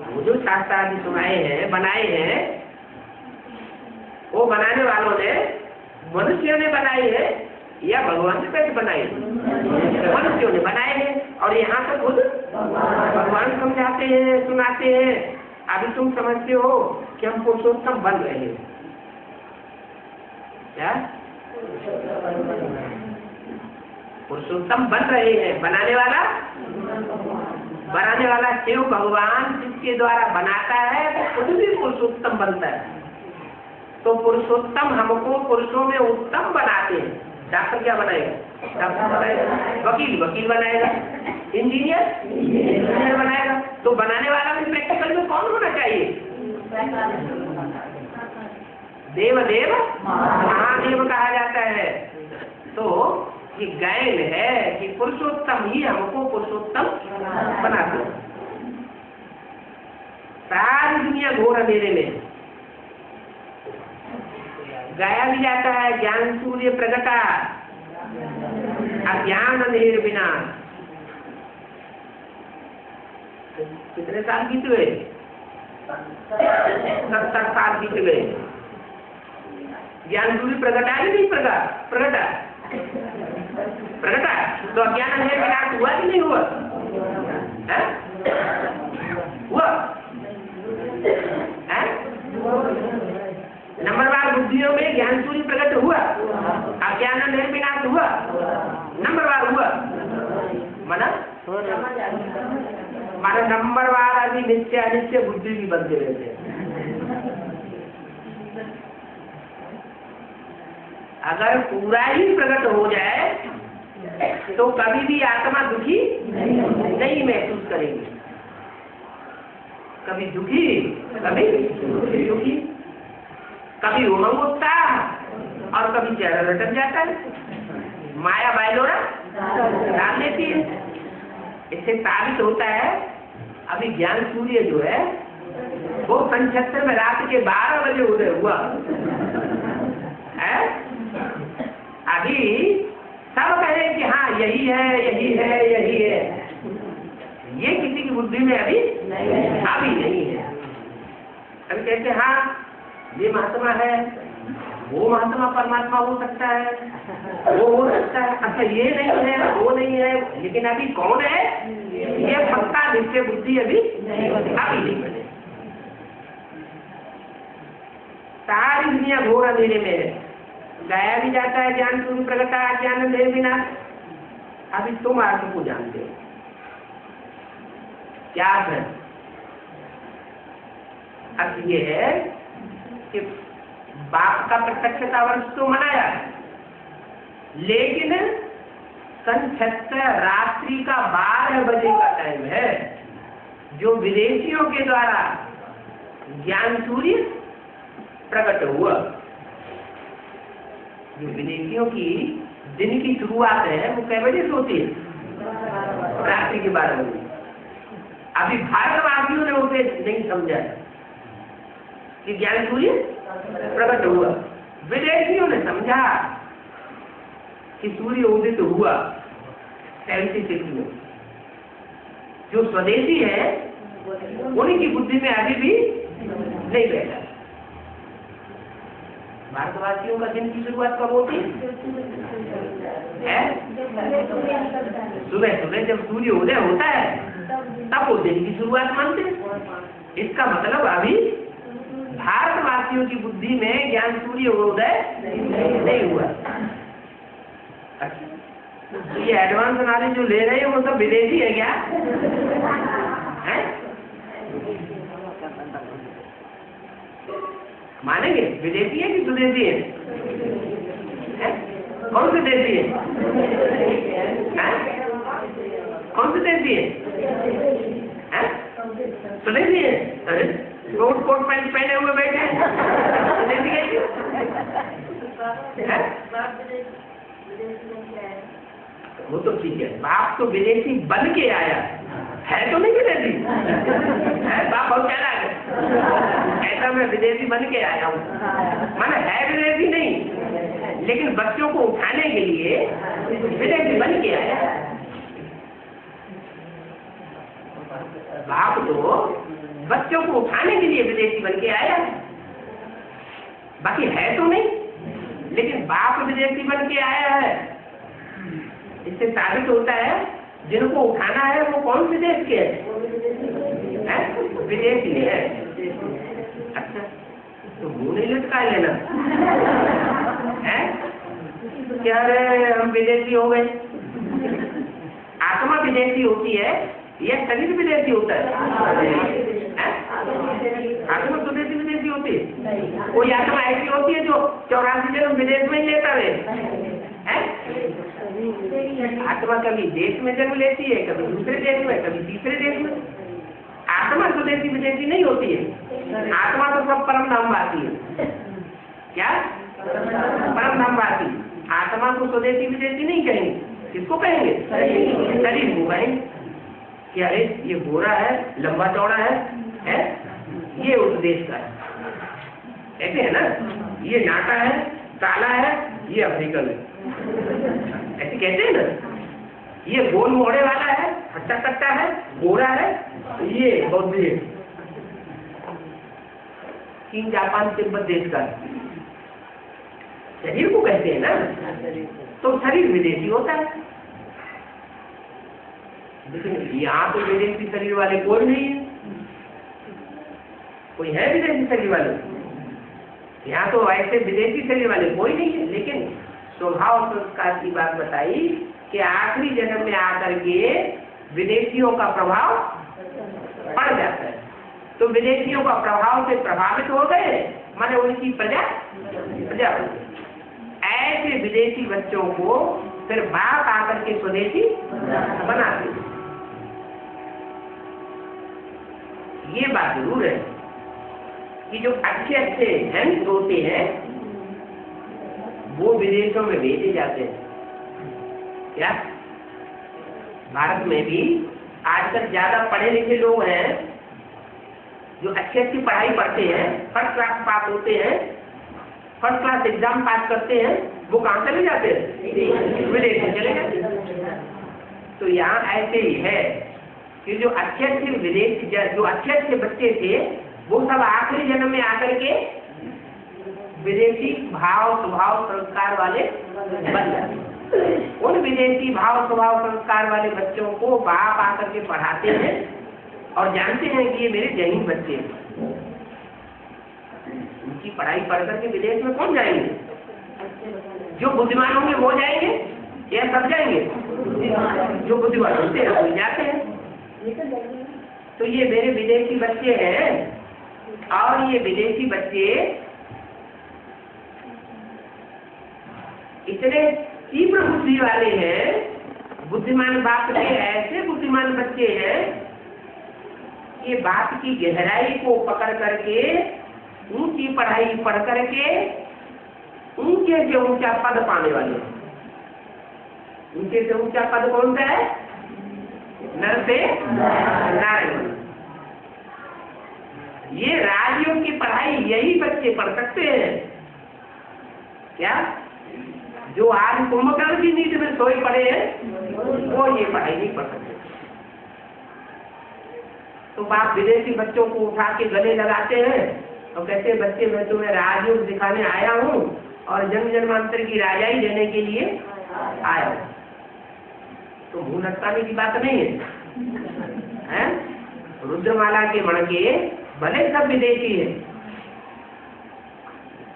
वो जो शास्त्र आदि सुनाए हैं, बनाए हैं, वो बनाने वालों ने मनुष्यों ने बनाए हैं या भगवान से पहले बनाए? मनुष्यों ने बनाए हैं, और यहाँ तो खुद भगवान समझाते हैं, सुनाते हैं। अभी तुम समझते हो कि हम पुरुषोत्तम बन रहे हैं। क्या? पुरुषोत्तम बन रहे हैं। बनाने वाला शिव भगवान जिसके द्वारा बनाता है वो खुद भी पुरुषोत्तम बनता है। तो पुरुषोत्तम हमको पुरुषों में उत्तम बनाते हैं। डॉक्टर क्या बनाएगा? डॉक्टर बनाएगा। वकील बनाएगा। इंजीनियर बनाएगा। तो बनाने वाला भी प्रैक्टिकल में कौन होना चाहिए? देव महादेव कहा जाता है। तो ये गायन है कि पुरुषोत्तम ही हमको पुरुषोत्तम बनाते हैं। सारी दुनिया घोर अंधेरे में, गाया भी जाता है ज्ञान सूर्य प्रगटा अज्ञान अंधेर बिना। कितने साल बीत गए? 70 साल बीत गए। ज्ञान सूर्य प्रगटा ही नहीं प्रगटा तो अज्ञान अंधेर विनाश हुआ कि नहीं हुआ? हुआ? नंबरवार बुद्धियों में ज्ञान सूर्य प्रकट हुआ, अज्ञान अंधेर विनाश हुआ, नंबरवार हुआ। माना नंबरवार आदि नित्य अनित्य बुद्धि भी बनते रहते हैं। अगर पूरा ही प्रकट हो जाए तो कभी भी आत्मा दुखी नहीं महसूस करेगी। कभी दुखी, कभी दुखी, कभी उमंग उठता और कभी चेहरा लटक जाता है। माया बायलोरा डाल देती है। इससे साबित होता है अभी ज्ञान सूर्य जो है वो सन 76 में रात के 12 बजे उदय हुआ है। अभी सब कहे कि हाँ यही है, यही है, यही है। ये किसी की बुद्धि में अभी नहीं है। अभी कहते हाँ ये महात्मा है, वो महात्मा परमात्मा हो सकता है, वो हो सकता है। अच्छा ये नहीं है, वो नहीं है, लेकिन अभी कौन है? ये पक्का नित्य बुद्धि अभी नहीं बने। सारी दुनिया घोर अंधेरे में है। गाया भी जाता है ज्ञान सूर्य प्रगटा अज्ञान अंधेर विनाश। अभी तुम आत्मा को जानते हो। क्या है? अर्थ ये है कि बाप का प्रत्यक्षता वर्ष तो मनाया है, लेकिन संक्षिप्त रात्रि का 12 बजे का टाइम है जो विदेशियों के द्वारा ज्ञान सूर्य प्रकट हुआ। जो विदेशियों की दिन की शुरुआत है वो कै बजे से होती है? रात्रि के 12 बजे। अभी भारतवासियों ने उसे नहीं समझा कि ज्ञान सूर्य प्रकट हुआ। विदेशियों ने समझा कि सूर्य उदित हुआ 76 में। जो स्वदेशी है उनकी बुद्धि में अभी भी नहीं बैठा। भारतवासियों का दिन की शुरुआत कब होती है? सुबह सुबह जब सूर्य उदय होता है तब वो दिन की शुरुआत मानते हैं। इसका मतलब अभी भारतवासियों की बुद्धि में ज्ञान सूर्य उदय नहीं हुआ। तो ये एडवांस नॉलेज जो ले रहे हैं वो सब विदेशी है क्या? है? मानेंगे विदेशी है कि स्वदेशी है? कौन से देशी है? कौन से देशी है? स्वदेशी है? अरे कोट कोट पैंट पहने हुए बैठे हैं, स्वदेशी है? वो तो ठीक है, बाप तो विदेशी बन के आया है तो नहीं विदेशी है। बाप बहुत क्या है, ऐसा मैं विदेशी बन के आया हूँ, माना है विदेशी नहीं, लेकिन बच्चों को उठाने के लिए विदेशी बन के आया। बाप तो बच्चों को उठाने के लिए विदेशी बन के आया, बाकी है तो नहीं, लेकिन बाप विदेशी बन के आया है। इससे साबित होता है जिनको उठाना है वो कौन से देश के है? विदेशी है। अच्छा तो मुंह नहीं लटका लेना है क्या? रे हम विदेशी हो गए। आत्मा विदेशी होती है या शरीर विदेशी होता है? आत्मा तो विदेशी होती है। कोई आत्मा ऐसी होती है जो 84 जन्म विदेश में ही लेता है? आत्मा कभी देश में जन्म लेती है, कभी दूसरे देश में, कभी तीसरे देश में। आत्मा स्वदेशी विदेशी नहीं होती है। आत्मा तो सब परम धामवासी है। क्या? परम धामवासी। आत्मा को स्वदेशी विदेशी नहीं कहेंगे, किसको कहेंगे? शरीर को कहेंगे कि अरे ये गोरा है, लंबा चौड़ा है? ये उस देश का है, ऐसे है ना। ये नाटा है, काला है, ये अफ्रीकन है, ऐसे कहते हैं ना। ये गोल मोड़े वाला है, हट्टा कट्टा है, गोरा है, ये बौद्ध है, चीन जापान तिब्बत देश का है। शरीर को कहते हैं ना, तो शरीर विदेशी होता है। लेकिन यहाँ तो विदेशी शरीर वाले कोई नहीं है। कोई है विदेशी शरीर वाले? यहाँ तो ऐसे विदेशी शरीर वाले कोई नहीं है। लेकिन स्वभाव संस्कार की बात बताई कि आखिरी जन्म में आकर के विदेशियों का प्रभाव पड़ जाता है। तो विदेशियों का प्रभाव से प्रभावित हो गए, माने उनकी प्रजा बन गई। ऐसे विदेशी बच्चों को फिर बाप आकर के स्वदेशी बनाते। ये बात जरूर है कि जो अच्छे अच्छे हैंड होते हैं वो विदेशों में भेजे जाते हैं। क्या भारत में भी आजकल ज्यादा पढ़े लिखे लोग हैं जो अच्छी अच्छी पढ़ाई पढ़ते हैं, फर्स्ट क्लास पास होते हैं, फर्स्ट क्लास एग्जाम पास करते हैं, वो कहाँ चले जाते हैं? विदेश में चले जाते हैं। तो यहाँ ऐसे ही है कि जो अच्छे अच्छे विदेश जो अच्छे अच्छे बच्चे थे वो सब आखिरी जन्म में आकर के विदेशी भाव स्वभाव संस्कार वाले बन जाते। उन विदेशी भाव स्वभाव संस्कार वाले बच्चों को बाप आकर के पढ़ाते हैं और जानते हैं कि ये मेरे जैन बच्चे हैं। उनकी पढ़ाई पढ़ करके विदेश में कौन जाएंगे? जो बुद्धिमान होंगे वो जाएंगे या सब जाएंगे? जो बुद्धिमान होते हैं वो जाते हैं। तो ये मेरे विदेशी बच्चे हैं और ये विदेशी बच्चे इतने तीव्र बुद्धि वाले हैं, बुद्धिमान बाप के ऐसे बुद्धिमान बच्चे हैं, ये बात की गहराई को पकड़ करके ऊंची पढ़ाई पढ़ करके ऊंचे से ऊंचा पद पाने वाले। ऊंचे से ऊंचा पद कौन सा है? नर से नारायण। ये राजयोग की पढ़ाई यही बच्चे पढ़ सकते हैं। क्या? जो आज कुंभकर्ण की नींद में सोए पड़े हैं वो ये पढ़ाई नहीं पढ़ सकते। तो बाप विदेशी बच्चों को उठा के गले लगाते हैं और कहते हैं बच्चे मैं तुम्हें राजयोग दिखाने आया हूँ और जन्म जन्मांतर की राजाई देने के लिए आया हूँ। तो मुंह लटकाने की बात नहीं है? रुद्रमाला के मणके भले सब विदेशी है,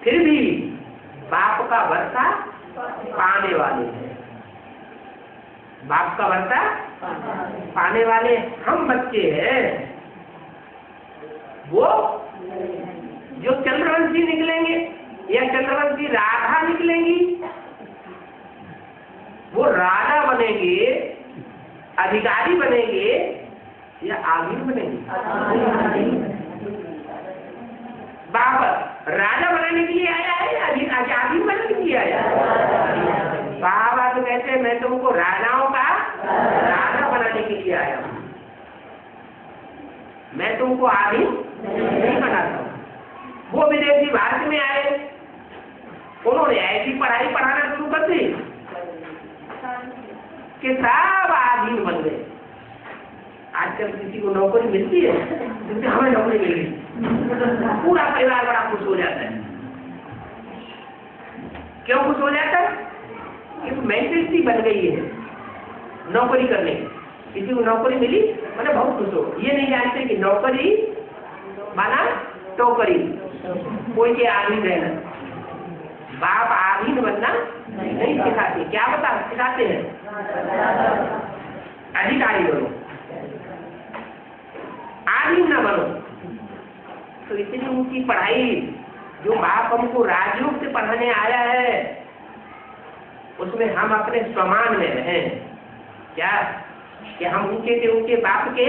फिर भी बाप का वर्षा पाने वाले हैं। बाप का वर्षा पाने वाले हम बच्चे हैं। वो जो चंद्रवंशी निकलेंगे या चंद्रवंशी राधा निकलेंगी, वो राजा बनेंगे, अधिकारी बनेंगे या आधीन बनेंगे? बाप राजा बनाने के लिए आया है या आधीन बनाने के लिए आया है? बाबा तो कहते हैं मैं तुमको राजाओं का राजा बनाने के लिए आया हूँ, मैं तुमको आधीन नहीं बनाता हूँ। वो विदेशी भारत में आए, उन्होंने ऐसी पढ़ाई पढ़ाना शुरू कर दी कि सब आधीन बन गए। आजकल किसी को नौकरी मिलती है, क्योंकि हमें नौकरी मिल गई, पूरा परिवार बड़ा खुश हो जाता है। क्यों खुश हो जाता है? एक मेंटेलिटी बन गई है नौकरी करने की। किसी को नौकरी मिली मतलब बहुत खुश हो। ये नहीं जानते कि नौकरी माना टोकरी, कोई के आधीन रहना। बाप आधीन बनना नहीं सिखाते। क्या सिखाते हैं? अधिकारी बनो, आधीन न बनो। तो इतनी ऊंची पढ़ाई जो बाप हमको राजयोग से पढ़ाने आया है, उसमें हम अपने समान में रहें। क्या कि हम ऊंचे से ऊंचे बाप के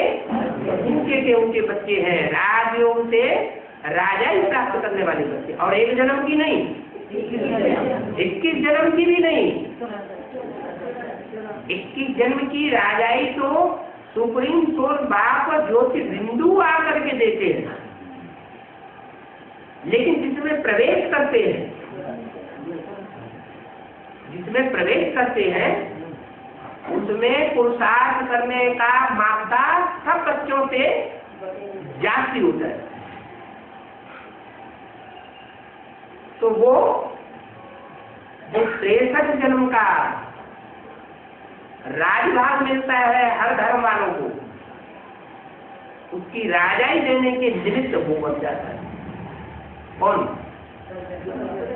ऊंचे से ऊंचे बच्चे हैं, राजयोग से राजा ही प्राप्त करने वाले बच्चे। और एक जन्म की नहीं, 21 जन्म की भी नहीं, 21 जन्म की राजाई तो सुप्रीम सोल बाप ज्योति बिंदु आकर के देते हैं। लेकिन जिसमें प्रवेश करते हैं, जिसमें प्रवेश करते हैं उसमें पुरुषार्थ करने का मात्रा सब बच्चों से जाती होता है। तो वो 63 जन्म का राजभाग मिलता है हर धर्म वालों को, उसकी राजाई देने के निमित्त वो बन जाता है। कौन?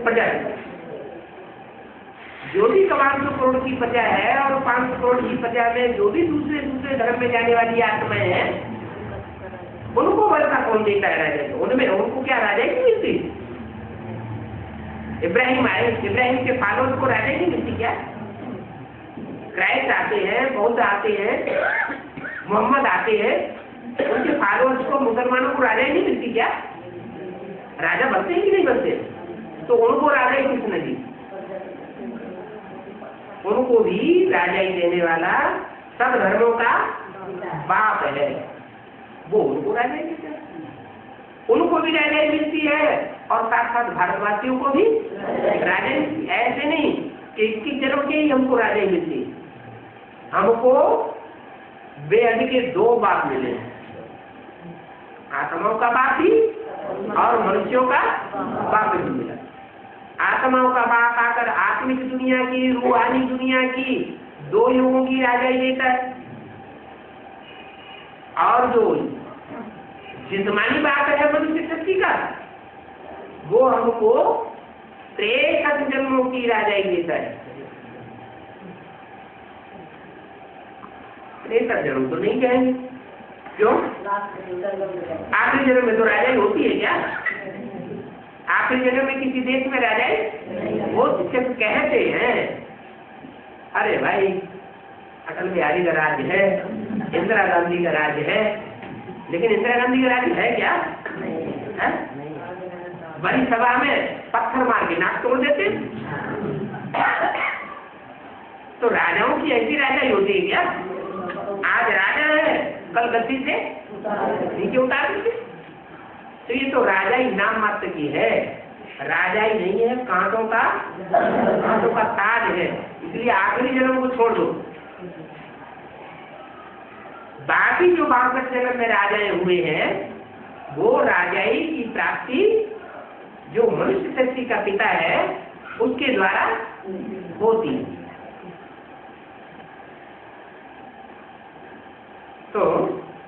प्रजा। जो भी 500 करोड़ की प्रजा है और 500 करोड़ की प्रजा में जो भी दूसरे धर्म में जाने वाली आत्माएं हैं, उनको वर्षा कौन देता है? राजा। उनमें उनको क्या राजाई नहीं मिलती? इब्राहिम आए, इब्राहिम के फॉलोअर्स को राजाई नहीं मिलती क्या? क्राइस्ट आते हैं, बौद्ध आते हैं, मोहम्मद आते हैं, उनके फॉलोअर्स को, मुसलमानों को राजाई नहीं मिलती क्या? राजा बनते हैं कि नहीं बनते? तो उनको राजाई किसने दी? उनको भी राजाई देने वाला सब धर्मों का बाप है, वो उनको राजाई देता है। उनको भी राजाई मिलती है और साथ साथ भारतवासियों को भी राजाई मिलती। ऐसे नहीं कि 21 जन्म के ही हमको राजाई मिलती, हमको बेअद के 2 बाप मिले, आत्माओं का बाप भी और मनुष्यों का बाप भी मिला। आत्माओं का बाप आकर आत्मिक दुनिया की, रूहानी दुनिया की 2 युगों की राजाई देता है, और जो जिस्मानी बाप है मनुष्य शक्ति का, वो हमको 63 जन्मों की राजाई देता है। 63 जन्म तो नहीं कहेंगे, क्यों? आखिरी जन्म में तो राजाई होती है क्या? आखिरी जन्म में किसी देश में राजाई वो सिर्फ कहते हैं। अरे भाई अटल बिहारी का राज है, इंदिरा गांधी का राज है, लेकिन इंदिरा गांधी का राज है क्या? है? बड़ी सभा में पत्थर मार के नाक तोड़ देते। तो राजाओं की ऐसी राजाई होती है क्या? आज राजा है, कल गद्दी से नीचे उतार देते। तो ये तो राजाई नाम मात्र की है, राजाई नहीं है, कांटों का ताज है। इसलिए आखिरी जन्म को छोड़ दो, बाकी जो 62 जन्म में राजाएं हुए हैं वो राजाई की प्राप्ति जो मनुष्य शक्ति का पिता है उसके द्वारा होती है। तो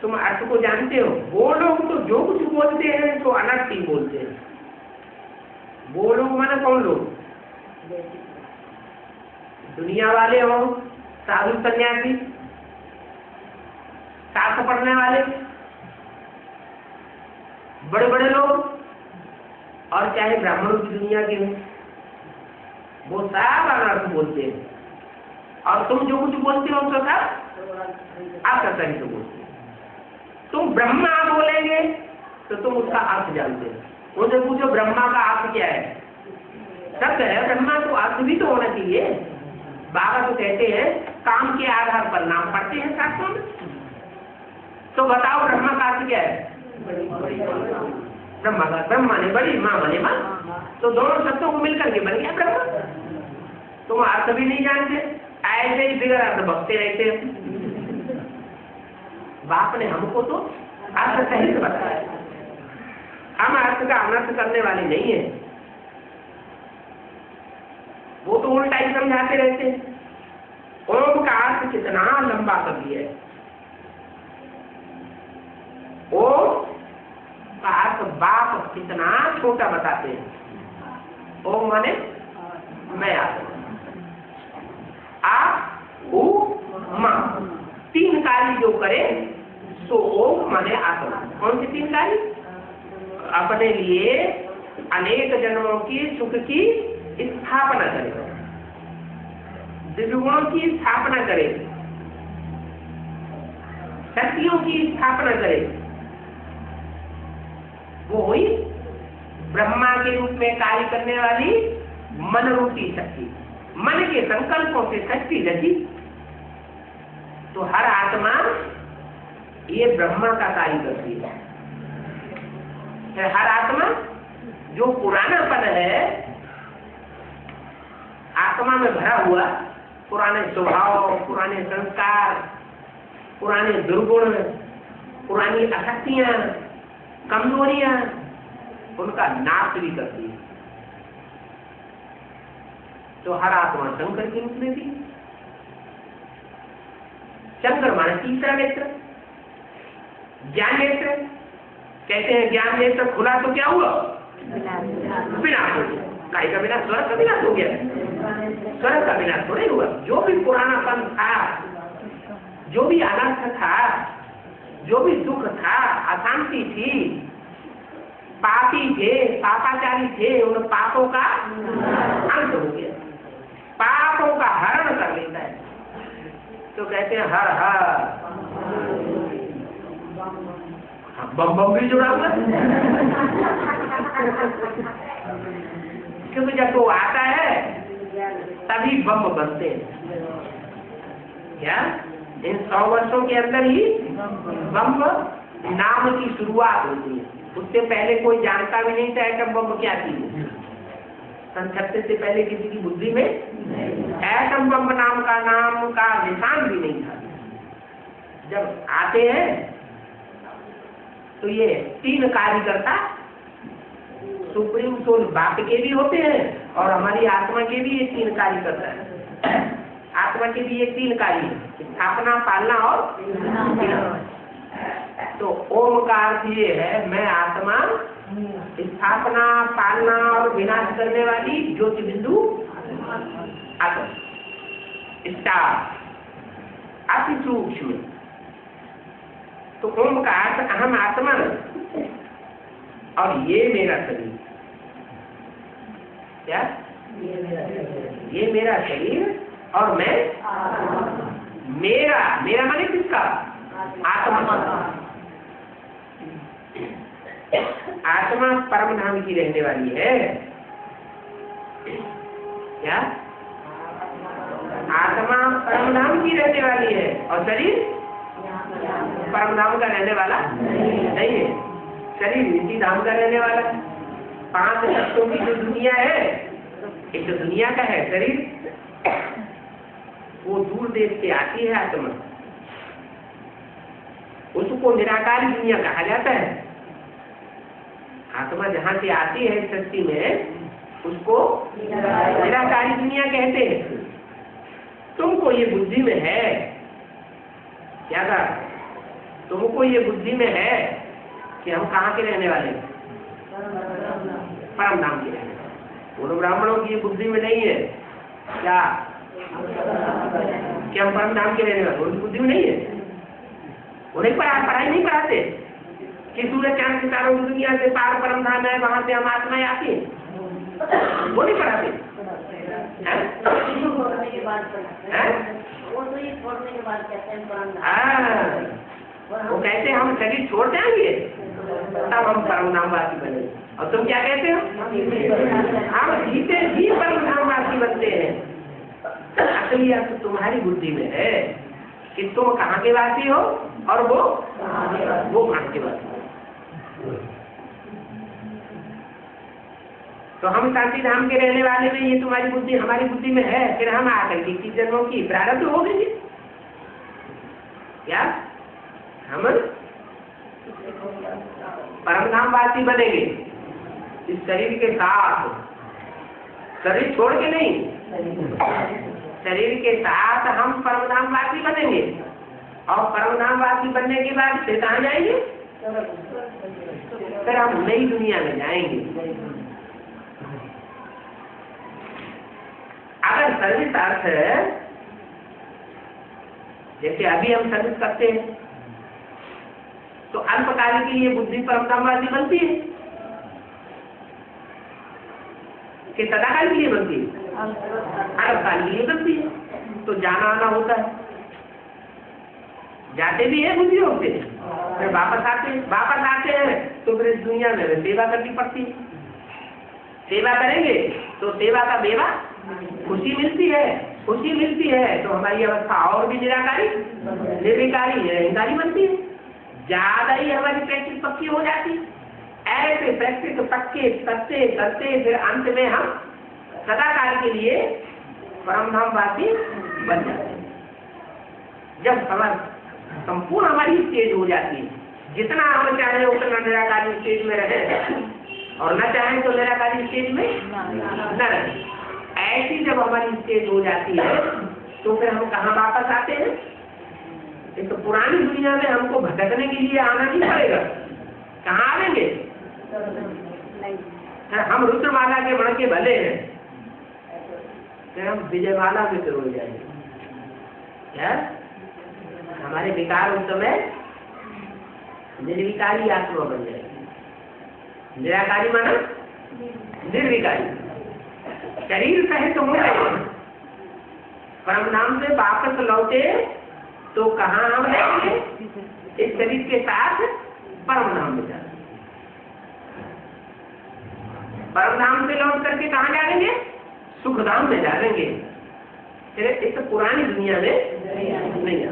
तुम अर्थ को जानते हो। वो लोग तो जो कुछ बोलते हैं तो अनर्थ ही बोलते हैं। वो लोग माने कौन लोग? दुनिया वाले हो, साधु सन्यासी, शास्त्र पढ़ने वाले, बड़े बड़े लोग, और चाहे ब्राह्मणों की दुनिया के हो, वो सब अनर्थ बोलते हैं। और तुम जो कुछ बोलते हो तो सब आपका सही तो बोलते हो। तुम ब्रह्मा बोलेंगे तो तुम उसका अर्थ जानते हो। उनसे पूछो ब्रह्मा का अर्थ क्या है? शब्द है ब्रह्मा, तो अर्थ भी तो होना चाहिए। बाबा तो कहते हैं काम के आधार पर नाम पढ़ते हैं शास्त्रों में। तो बताओ ब्रह्मा का अर्थ क्या है? ब्रह्मा का ब्रह्मा ने बड़ी, माँ बने माँ, तो दोनों शब्दों को मिलकर के बन गया ब्रह्मा। तुम अर्थ भी नहीं जानते, ऐसे ही बिगड़ अर्थ बकते रहते। बाप ने हमको तो अर्थ सही से बताया, हम अर्थ का अनर्थ करने वाले नहीं है। वो तो उल्टा ही समझाते रहते। ओम का अर्थ कितना लंबा कर दिया है। ओम का अर्थ बाप कितना छोटा बताते हैं। ओम माने मैं आत्मा, आप ऊ मां, तीन कार्य जो करे तो ओम माने आत्मा। कौन सी तीन कार्य? अपने लिए अनेक जन्मों की सुख की स्थापना करे, दिव्य गुणों की स्थापना करे, शक्तियों की स्थापना करे। वो हुई ब्रह्मा के रूप में कार्य करने वाली मन रूपी शक्ति। मन के संकल्पों से शक्ति रची। तो हर आत्मा ये ब्रह्मा का कार्य करती है। हर आत्मा जो पुरानापन है आत्मा में भरा हुआ, पुराने स्वभाव, पुराने संस्कार, पुराने दुर्गुण, पुरानी अशक्तियां, कमजोरियां, उनका नाश भी करती है। तो हर आत्मा शंकर के रूप में थी। शंकर माने तीसरा नेत्र, ज्ञान नेत्र। कहते हैं ज्ञान नेत्र खुला तो क्या हुआ? विनाश हो गया। काय का विनाश? स्वर्ग का विनाश हो गया। स्वर्ग का विनाश थोड़े हुआ। जो भी पुरानापन था, जो भी अनर्थ था, जो भी दुख था, अशांति थी, पापी थे, पापाचारी थे, उन पापों का अंत हो गया। पापों का हरण कर लेता है। तो कहते हैं हर हर। बम बम भी जुड़ा हुआ। क्योंकि जब वो आता है तभी बम बनते हैं। क्या इन 100 वर्षों के अंदर ही बम नाम की शुरुआत होती है। उससे पहले कोई जानता भी नहीं था एटम बम क्या चीज है। सन 36 से पहले किसी की बुद्धि में एटम बम नाम का निशान भी नहीं था। जब आते हैं तो ये तीन कार्यकर्ता सुप्रीम सोल बाप के भी होते हैं और हमारी आत्मा के भी ये तीन कार्य करता है। आत्मा के भी ये तीन कार्य, स्थापना, पालना और तो ओम का अर्थ ये है मैं आत्मा, स्थापना, पालना और विनाश करने वाली ज्योति बिंदु आत्मा, स्टार, अति सूक्ष्म। तो ओम का अर्थ अहम आत्मा और ये मेरा शरीर। क्या? ये मेरा शरीर और मैं मेरा मेरा माने किसका? आत्मा। आत्मा परम धाम की रहने वाली है। क्या? आत्मा परम धाम की रहने वाली है और शरीर परम धाम का रहने वाला नहीं है। शरीर इसी धाम का रहने वाला है। 5 तत्वों की जो दुनिया है, एक तो दुनिया का है शरीर, वो दूर देश से आती है आत्मा, उसको निराकारी दुनिया कहा जाता है। आत्मा जहाँ से आती है सृष्टि में उसको निराकारी दुनिया कहते हैं। तुमको ये बुद्धि में है क्या था? तुमको ये बुद्धि में है कि हम कहाँ के रहने वाले हैं? परम धाम के रहने वाले। उन ब्राह्मणों की ये बुद्धि में नहीं है क्या कि हम परम धाम के रहने वाले? उनकी बुद्धि में नहीं है। उन्हें पढ़ाई नहीं पढ़ाते कि सूरज चांद सितारों की दुनिया से पार परम धाम है, वहां से हम आत्माएं आती है। वो नहीं पढ़ाते। वो कहते हैं हम शरीर छोड़ जाएंगे तब हम परम धामवासी बनेंगे। और तुम क्या कहते हो? हम जीते ही परम धामवासी बनते हैं। असली अर्थ तुम्हारी बुद्धि में है कि तुम कहाँ के वासी हो और वो कहाँ के वासी हो। तो हम शांति धाम के रहने वाले में ये तुम्हारी बुद्धि हमारी बुद्धि में है। फिर हम आकर के 21 जन्मों की प्रारब्ध हो गई क्या? हम परम धामवासी बनेंगे इस शरीर के साथ, शरीर छोड़ के नहीं, शरीर के साथ हम परम धामवासी बनेंगे। और परम धामवासी बनने के बाद फिर कहाँ जाएंगे? फिर हम नई दुनिया में जाएंगे। अगर सर्विस अर्थ है, जैसे अभी हम सर्विस करते हैं, तो अल्पकाल के लिए बुद्धि परम धामवासी बनती है कि सदाकाल के लिए बनती है? अल्पकाल के लिए बनती है। तो जाना आना होता है, जाते भी है बुद्धि होते हैं, फिर वापस आते हैं तो फिर इस दुनिया में सेवा करनी पड़ती है। सेवा करेंगे तो सेवा का बेवा खुशी मिलती है तो हमारी अवस्था और भी निराकारी निर्विकारी निरंकारी बनती है। ज्यादा ही हमारी प्रैक्टिस पक्की हो जाती है। ऐसे प्रैक्टिस पक्के करते फिर अंत में हम सदाकाल के लिए परम धामवासी बन जाते हैं। जब संपूर्ण हमारी स्टेज हो जाती है, जितना हम चाहें उतना निराकारी स्टेज में रहे और न चाहें तो निराकारी स्टेज में न रहे। ऐसी जब हमारी स्टेज हो जाती है तो फिर हम कहाँ वापस आते हैं? एक तो पुरानी दुनिया में हमको भटकने के लिए आना नहीं पड़ेगा। कहाँ आएंगे? हम रुद्रमाला के बड़ के भले हैं, फिर हम विजयमाला में फिर हो जाएंगे। क्या हमारे विकार उस समय निर्विकारी आत्मा बन जाएगी। निराकारी माना निर्विकारी। शरीर सहित तो हो गए, परम धाम से वापस लौटे तो कहाँ हम रहेंगे? इस शरीर के साथ परम धाम में जाएंगे। परम धाम से लौट करके कहाँ जाएंगे? सुख धाम में जाएंगे। फिर इस पुरानी दुनिया में नहीं आएंगे।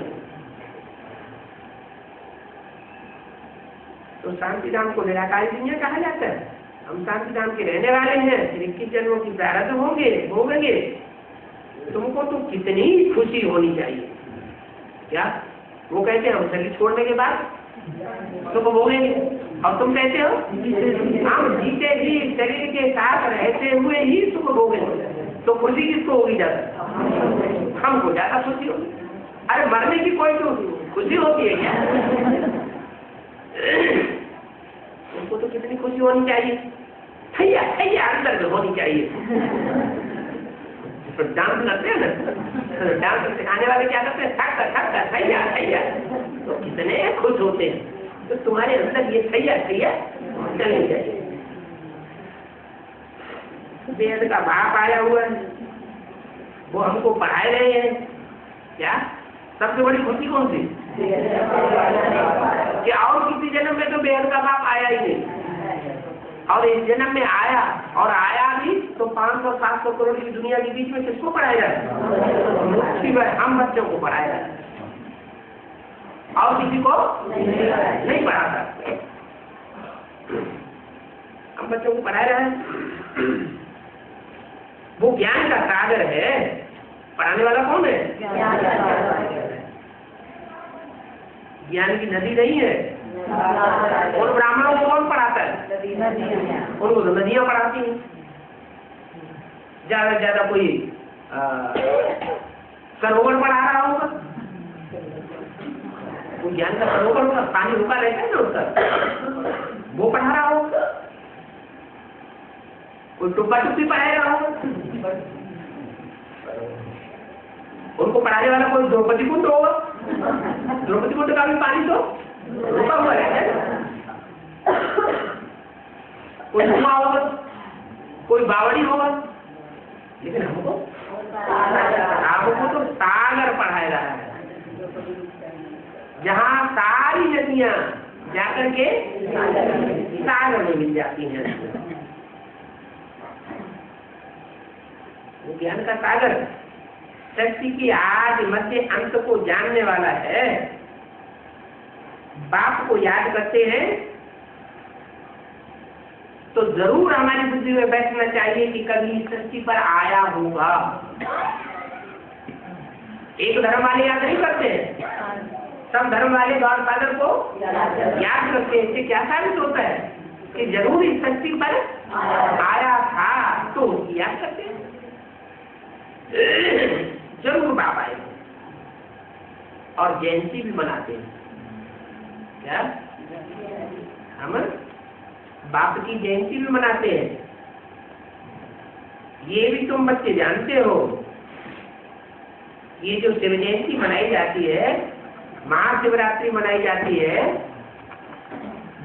तो शांति धाम को निराकारी दुनिया कहा जाता है। हम शांति धाम के रहने वाले हैं। फिर 21 जन्मों की प्रारब्ध होंगे। तुमको तो कितनी खुशी होनी चाहिए। क्या वो कहते हैं हम शरीर छोड़ने के बाद सुख भोगेंगे, और तुम कहते हो हम जीते ही शरीर के साथ रहते हुए ही सुख भोगेंगे। तो खुशी किसको होगी ज्यादा? हमको ज्यादा खुशी होगी। अरे मरने की कोई तो खुशी होती है क्या? उनको तो कितनी खुशी होनी चाहिए, थैया अंदर में होनी चाहिए। तो डांस करते हैं ना, तो डांस सिखाने वाले क्या करते हैं, थक थक सैया सैया, तो कितने खुश होते हैं। तो तुम्हारे अंदर ये सैया सैया चलनी चाहिए। वेद का बाप आया हुआ है, वो हमको पढ़ाए रहे हैं। क्या सबसे बड़ी खुशी कौन सी, कि और किसी जन्म में तो वेद का बाप आया ही नहीं, और इस जन्म में आया, और आया भी तो 500-700 करोड़ की दुनिया के बीच में किसको पढ़ाया जाए, हम बच्चों को पढ़ाया जाए, और किसी को नहीं पढ़ा सकते। हम बच्चों को पढ़ा रहे हैं। वो ज्ञान का सागर है, पढ़ाने वाला कौन है, ज्ञान की नदी नहीं है। और ब्राह्मणों को कौन पढ़ाता है, उनको तो नदियां पढ़ाती हैं। ज्यादा से ज्यादा कोई सरोवर पढ़ा रहा होगा, वो ज्ञान का सरोवर होगा, पानी रुका रहता है ना उसका, वो पढ़ा रहा होगा। कोई टुप्पा टुप्पी पढ़ा रहा होगा, उनको पढ़ाने वाला कोई द्रौपदी कुंड होगा, द्रौपदी कुंड का भी पानी तो रुका हुआ रहता है। कोई धुआं होगा, कोई बावड़ी होगा, लेकिन हमको तो सागर पढ़ाया रहा है, जहाँ सारी नदियां जाकर के सागर में मिल जाती हैं। वो ज्ञान का सागर शक्ति की आदि मध्य अंत को जानने वाला है। बाप को याद करते हैं तो जरूर हमारी बुद्धि में बैठना चाहिए कि कभी सृष्टि पर आया होगा। एक धर्म वाले याद नहीं करते, सब धर्म वाले गॉड फादर को याद करते हैं। इससे क्या साबित होता है कि जरूर इस सृष्टि पर आया था, तो याद करते हैं, जरूर बाप आए। और जयंती भी मनाते हैं। क्या हम बाप की जयंती भी मनाते हैं? ये भी तुम बच्चे जानते हो, ये जो शिव जयंती मनाई जाती है, महाशिवरात्रि मनाई जाती है,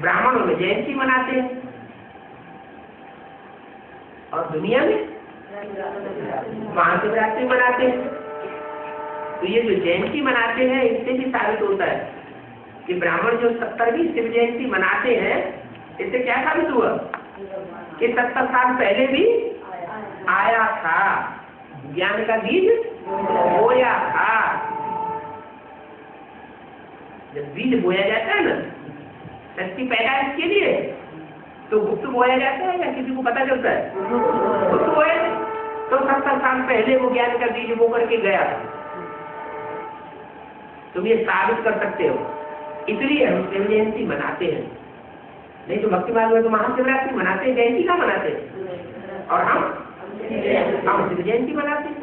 ब्राह्मणों में जयंती मनाते हैं, और दुनिया में महाशिवरात्रि मनाते हैं। तो ये जो जयंती मनाते हैं, इससे भी साबित होता है कि ब्राह्मण जो 70वीं शिव जयंती मनाते हैं, इससे क्या साबित हुआ कि 70 साल पहले भी आया था, ज्ञान का बीज बोया था। जब बीज बोया जाता है ना, शक्ति पैदा इसके लिए, तो गुप्त बोया जाता है या किसी को पता चलता है? गुप्त बोया। तो 70 साल पहले वो ज्ञान का बीज बो करके गया। तुम ये साबित कर सकते हो, इसलिए हम शिव जयंती मनाते हैं। नहीं तो भक्ति मार्ग में तो महाशिवरात्रि मनाते हैं, जयंती का मनाते हैं, और हम शिव जयंती मनाते हैं।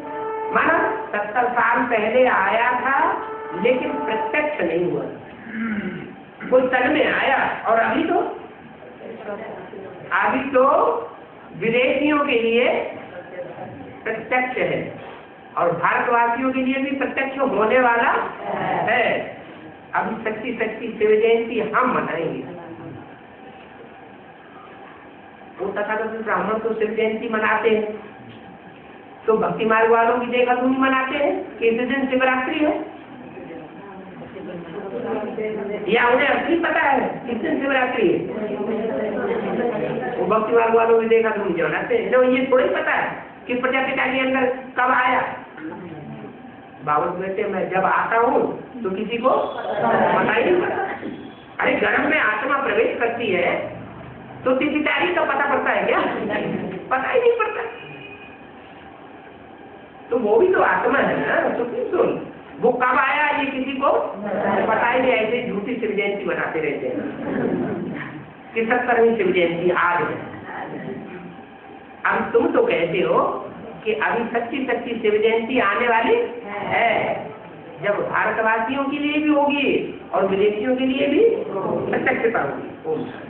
माना 70 साल पहले आया था, लेकिन प्रत्यक्ष नहीं हुआ, कोई तन में आया। और अभी तो विदेशियों के लिए प्रत्यक्ष है, और भारतवासियों के लिए भी प्रत्यक्ष होने वाला है। अभी सच्ची शिव जयंती हम मनाएंगे। वो तथाकथित ब्राह्मण तो शिव जयंती मनाते हैं, तो भक्ति मार्ग वालों की देखा तुम मनाते हैं कि इस दिन शिवरात्रि है, या उन्हें असली पता है किस दिन शिवरात्रि है? वो भक्ति मार्ग वालों की देखा तुम मनाते हैं, तो ये थोड़ा ही पता है कि प्रजापिता के अंदर कब आया। बाबा कहते मैं जब आता हूँ तो किसी को पता ही नहीं पड़ता। अरे गर्भ में आत्मा प्रवेश करती है तो तिथि तारीख का पता पड़ता है क्या? पता ही नहीं पड़ता। तो वो भी तो आत्मा है ना, तो सुन वो कब आया ये किसी को पता ही नहीं। ऐसे झूठी शिव जयंती बनाते रहते हैं कि 70वीं शिव जयंती आज है। अब तुम तो कहते हो कि अभी सच्ची शिव जयंती आने वाली है, जब भारतवासियों के लिए भी होगी और विदेशियों के लिए भी प्रत्यक्षता होगी।